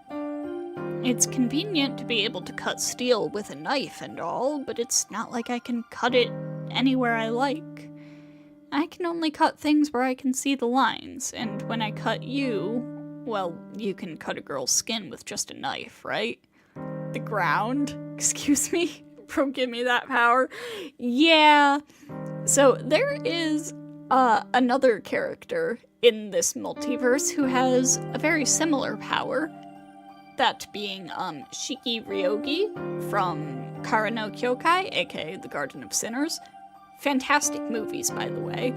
It's convenient to be able to cut steel with a knife and all, but it's not like I can cut it anywhere I like. I can only cut things where I can see the lines, and when I cut you, well, you can cut a girl's skin with just a knife, right? The ground? Excuse me? Bro, give me that power. Yeah. So there is another character in this multiverse who has a very similar power. That being Shiki Ryogi from Kara no Kyokai, aka The Garden of Sinners. Fantastic movies, by the way.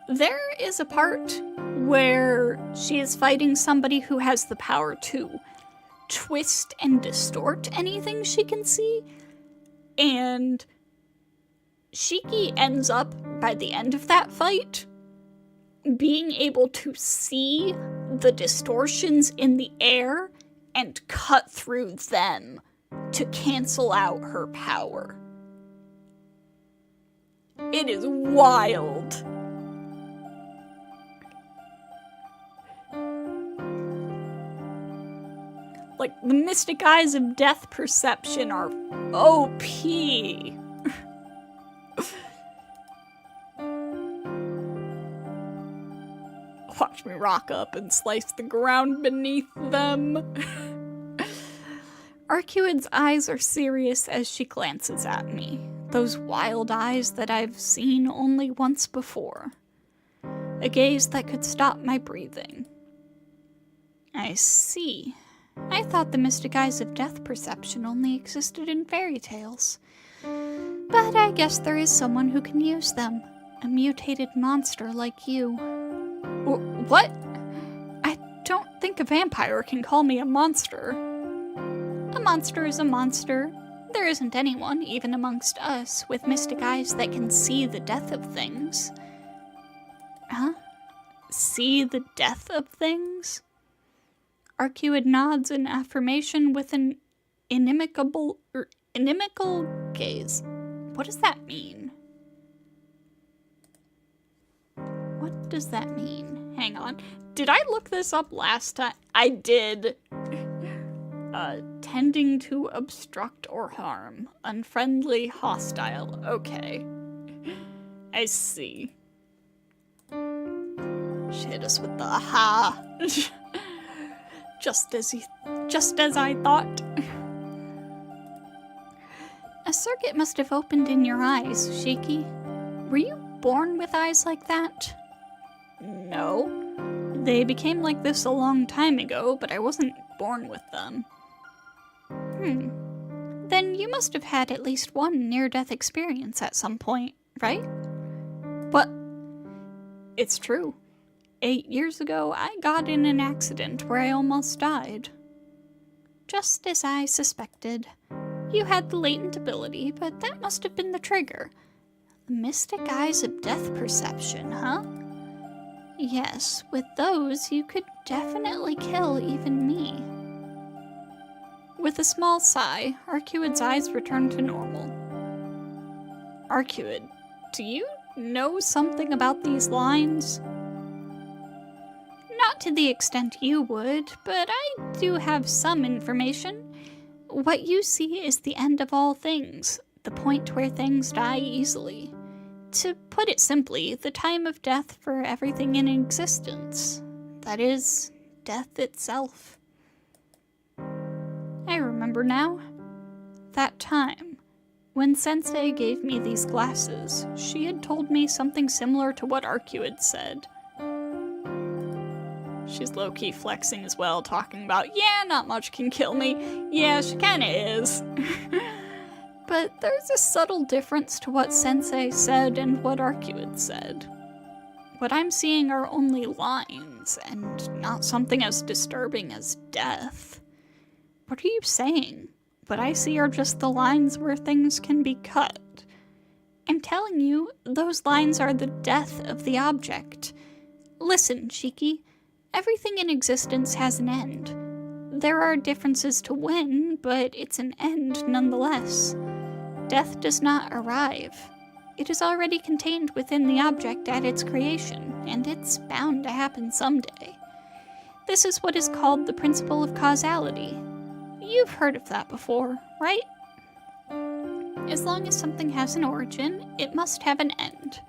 There is a part where she is fighting somebody who has the power to twist and distort anything she can see, and Shiki ends up, by the end of that fight, being able to see the distortions in the air and cut through them to cancel out her power. It is wild. Like, the mystic eyes of death perception are OP. Watch me rock up and slice the ground beneath them. Arcuid's eyes are serious as she glances at me. Those wild eyes that I've seen only once before. A gaze that could stop my breathing. I see. I thought the mystic eyes of death perception only existed in fairy tales. But I guess there is someone who can use them. A mutated monster like you. What? I don't think a vampire can call me a monster. A monster is a monster. There isn't anyone, even amongst us, with mystic eyes that can see the death of things. Huh? See the death of things? Arcuid nods in affirmation with an inimical gaze. What does that mean? What does that mean? Hang on. Did I look this up last time? I did. Tending to obstruct or harm. Unfriendly, hostile. Okay. I see. She hit us with the aha. Just as I thought. A circuit must have opened in your eyes, Shiki. Were you born with eyes like that? No. They became like this a long time ago, but I wasn't born with them. Then you must have had at least one near-death experience at some point, right? But it's true. 8 years ago, I got in an accident where I almost died. Just as I suspected. You had the latent ability, but that must have been the trigger. The mystic eyes of death perception, huh? Yes, with those, you could definitely kill even me. With a small sigh, Arcuid's eyes returned to normal. Arcuid, do you know something about these lines? Not to the extent you would, but I do have some information. What you see is the end of all things, the point where things die easily. To put it simply, the time of death for everything in existence. That is, death itself. I remember now. That time, when Sensei gave me these glasses, she had told me something similar to what Arcuid said. She's low-key flexing as well, talking about, yeah, not much can kill me. Yeah, she kinda is. But there's a subtle difference to what Sensei said and what Arcuid said. What I'm seeing are only lines, and not something as disturbing as death. What are you saying? What I see are just the lines where things can be cut. I'm telling you, those lines are the death of the object. Listen, Shiki. Everything in existence has an end. There are differences to when, but it's an end nonetheless. Death does not arrive. It is already contained within the object at its creation, and it's bound to happen someday. This is what is called the principle of causality. You've heard of that before, right? As long as something has an origin, it must have an end.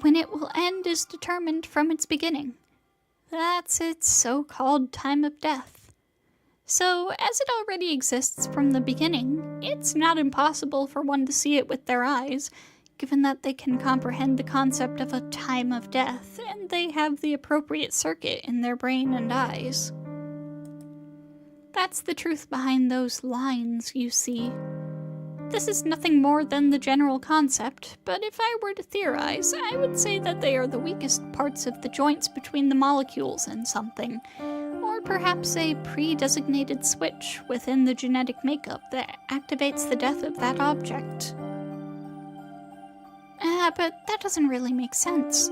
When it will end is determined from its beginning. That's its so-called time of death. So, as it already exists from the beginning, it's not impossible for one to see it with their eyes, given that they can comprehend the concept of a time of death, and they have the appropriate circuit in their brain and eyes. That's the truth behind those lines, you see. This is nothing more than the general concept, but if I were to theorize, I would say that they are the weakest parts of the joints between the molecules in something, or perhaps a pre-designated switch within the genetic makeup that activates the death of that object. But that doesn't really make sense.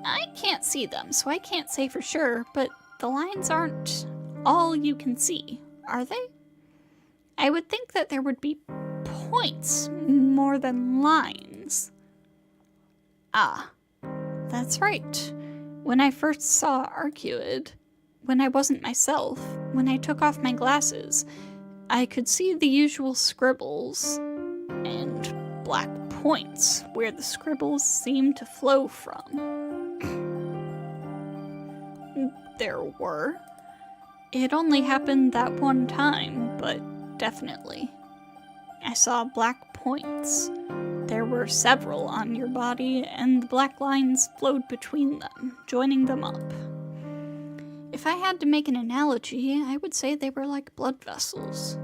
I can't see them, so I can't say for sure, but the lines aren't all you can see, are they? I would think that there would be points more than lines. Ah, that's right. When I first saw Arcuid, when I wasn't myself, when I took off my glasses, I could see the usual scribbles and black points where the scribbles seemed to flow from. There were. It only happened that one time, but definitely. I saw black points. There were several on your body, and the black lines flowed between them, joining them up. If I had to make an analogy, I would say they were like blood vessels.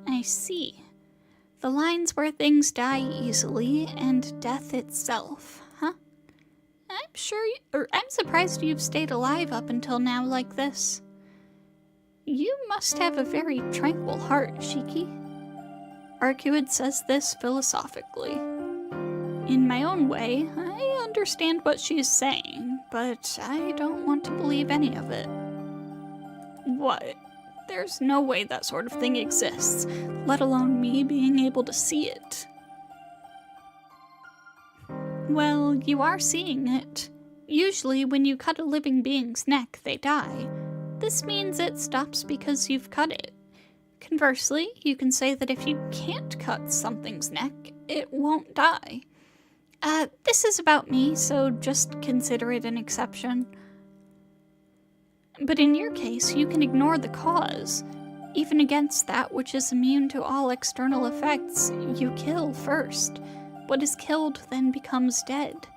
I see. The lines where things die easily, and death itself, huh? I'm surprised you've stayed alive up until now like this. You must have a very tranquil heart, Shiki. Arcuid says this philosophically. In my own way, I understand what she's saying, but I don't want to believe any of it. What? There's no way that sort of thing exists, let alone me being able to see it. Well, you are seeing it. Usually, when you cut a living being's neck, they die. This means it stops because you've cut it. Conversely, you can say that if you can't cut something's neck, it won't die. This is about me, so just consider it an exception. But in your case, you can ignore the cause. Even against that which is immune to all external effects, you kill first. What is killed then becomes dead.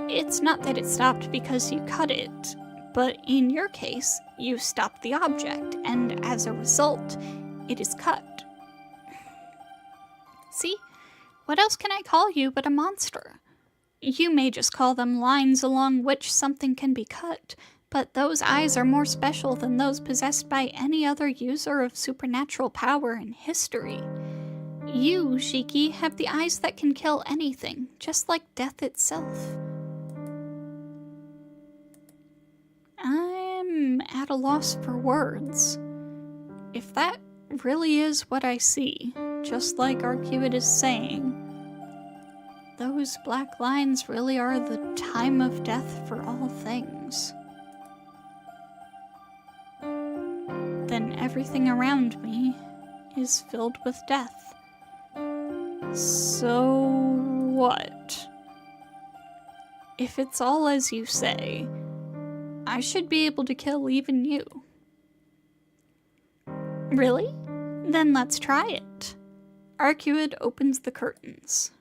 It's not that it stopped because you cut it, but in your case, you stopped the object, and as a result, it is cut. See? What else can I call you but a monster? You may just call them lines along which something can be cut, but those eyes are more special than those possessed by any other user of supernatural power in history. You, Shiki, have the eyes that can kill anything, just like death itself. I'm at a loss for words. If that really is what I see, just like Arcuid is saying, those black lines really are the time of death for all things. Then everything around me is filled with death. So what? If it's all as you say, I should be able to kill even you. Really? Then let's try it. Arcuid opens the curtains.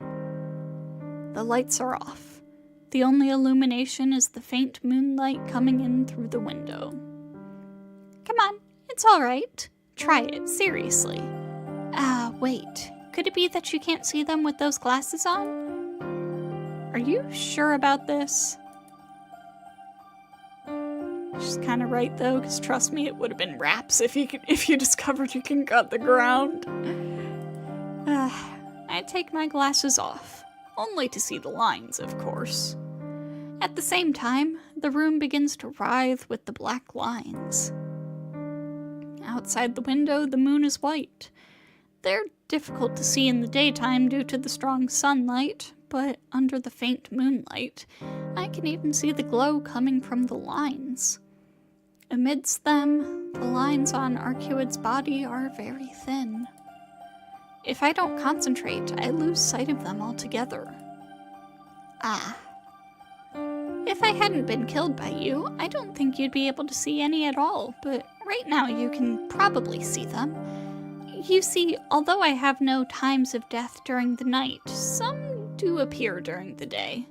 The lights are off. The only illumination is the faint moonlight coming in through the window. Come on, it's alright. Try it, seriously. Wait. Could it be that you can't see them with those glasses on? Are you sure about this? She's kind of right though, because trust me, it would have been raps if you discovered you can cut the ground. I take my glasses off, only to see the lines, of course. At the same time, the room begins to writhe with the black lines. Outside the window, the moon is white. They're difficult to see in the daytime due to the strong sunlight, but under the faint moonlight, I can even see the glow coming from the lines. Amidst them, the lines on Arcuid's body are very thin. If I don't concentrate, I lose sight of them altogether. If I hadn't been killed by you, I don't think you'd be able to see any at all, but right now you can probably see them. You see, although I have no times of death during the night, some do appear during the day.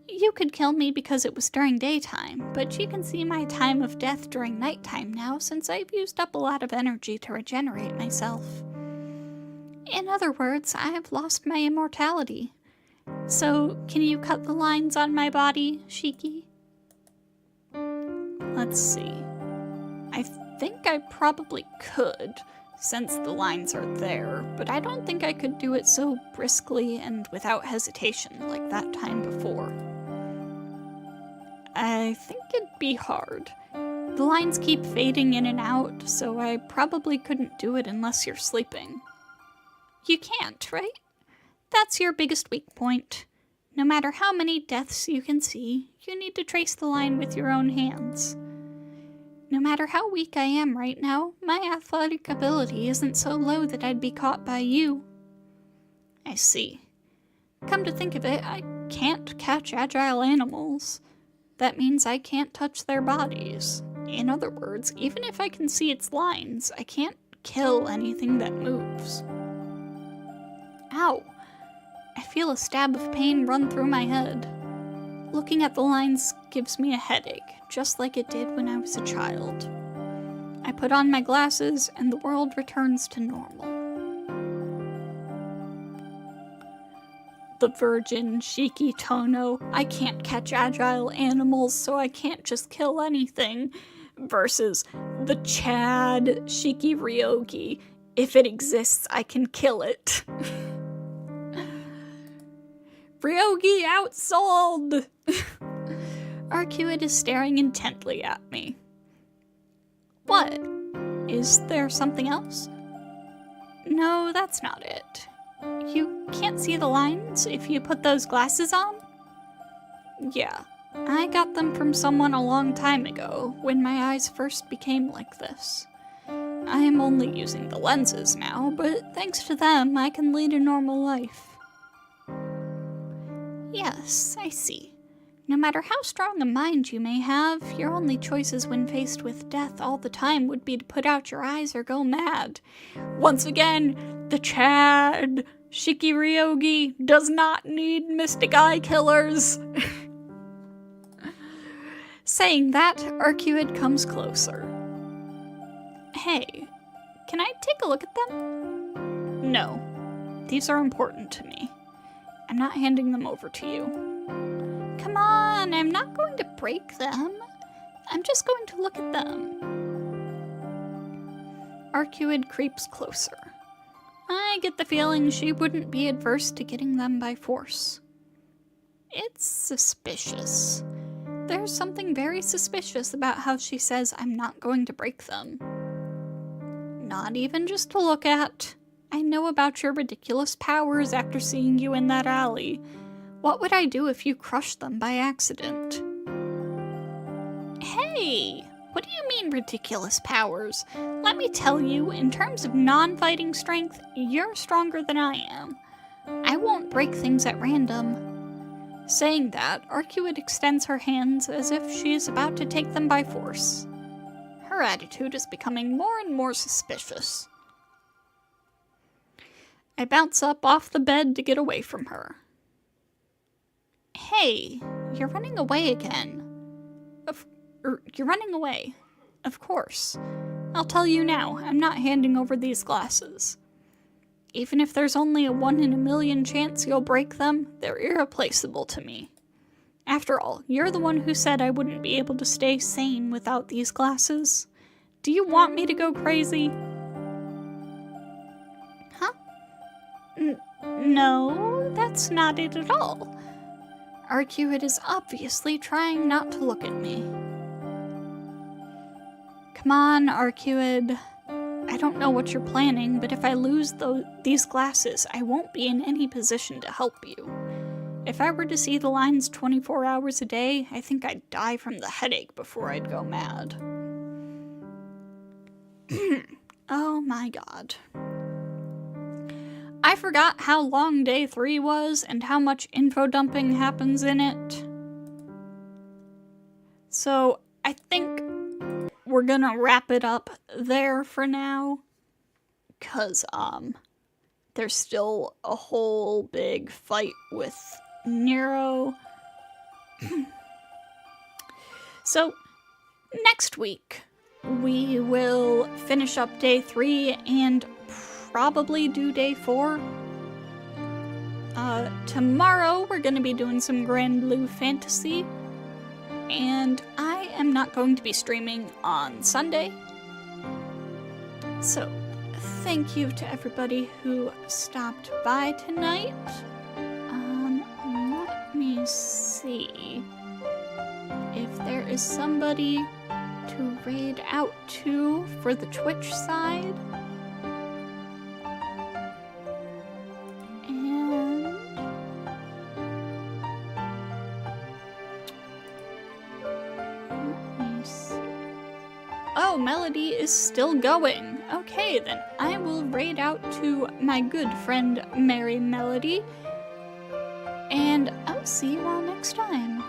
You could kill me because it was during daytime, but you can see my time of death during nighttime now since I've used up a lot of energy to regenerate myself. In other words, I have lost my immortality. So, can you cut the lines on my body, Shiki? Let's see. I think I probably could, since the lines are there, but I don't think I could do it so briskly and without hesitation like that time before. I think it'd be hard. The lines keep fading in and out, so I probably couldn't do it unless you're sleeping. You can't, right? That's your biggest weak point. No matter how many deaths you can see, you need to trace the line with your own hands. No matter how weak I am right now, my athletic ability isn't so low that I'd be caught by you. I see. Come to think of it, I can't catch agile animals. That means I can't touch their bodies. In other words, even if I can see its lines, I can't kill anything that moves. Ow! I feel a stab of pain run through my head. Looking at the lines gives me a headache, just like it did when I was a child. I put on my glasses, and the world returns to normal. The virgin Shiki Tono, I can't catch agile animals, so I can't just kill anything, versus the Chad Shiki Ryogi, if it exists, I can kill it. Ryogi outsold! Arcuid is staring intently at me. What? Is there something else? No, that's not it. You can't see the lines if you put those glasses on? Yeah, I got them from someone a long time ago, when my eyes first became like this. I am only using the lenses now, but thanks to them, I can lead a normal life. Yes, I see. No matter how strong a mind you may have, your only choices when faced with death all the time would be to put out your eyes or go mad. Once again, the Chad Shiki Ryogi does not need mystic eye killers. Saying that, Arcuid comes closer. Hey, can I take a look at them? No, these are important to me. I'm not handing them over to you. Come on, I'm not going to break them. I'm just going to look at them. Arcuid creeps closer. I get the feeling she wouldn't be adverse to getting them by force. It's suspicious. There's something very suspicious about how she says I'm not going to break them. Not even just to look at. I know about your ridiculous powers after seeing you in that alley. What would I do if you crushed them by accident? Hey! What do you mean ridiculous powers? Let me tell you, in terms of non-fighting strength, you're stronger than I am. I won't break things at random. Saying that, Arcuid extends her hands as if she is about to take them by force. Her attitude is becoming more and more suspicious. I bounce up off the bed to get away from her. Hey, you're running away again. You're running away. Of course. I'll tell you now, I'm not handing over these glasses. Even if there's only a 1 in a million chance you'll break them, they're irreplaceable to me. After all, you're the one who said I wouldn't be able to stay sane without these glasses. Do you want me to go crazy? Huh? No, that's not it at all. Arcuid is obviously trying not to look at me. Come on, Arcuid. I don't know what you're planning, but if I lose these glasses, I won't be in any position to help you. If I were to see the lines 24 hours a day, I think I'd die from the headache before I'd go mad. Oh my god. I forgot how long day 3 was and how much info dumping happens in it. So, I think we're gonna wrap it up there for now. 'cause, there's still a whole big fight with Nero. So, next week, we will finish up day 3 and probably do day 4. Tomorrow, we're gonna be doing some Grand Blue Fantasy, and I am not going to be streaming on Sunday. So, thank you to everybody who stopped by tonight. Let me see if there is somebody to raid out to for the Twitch side. And let me see. Oh, Melody is still going. Okay, then I will raid out to my good friend Mary Melody, and I'll see you all next time.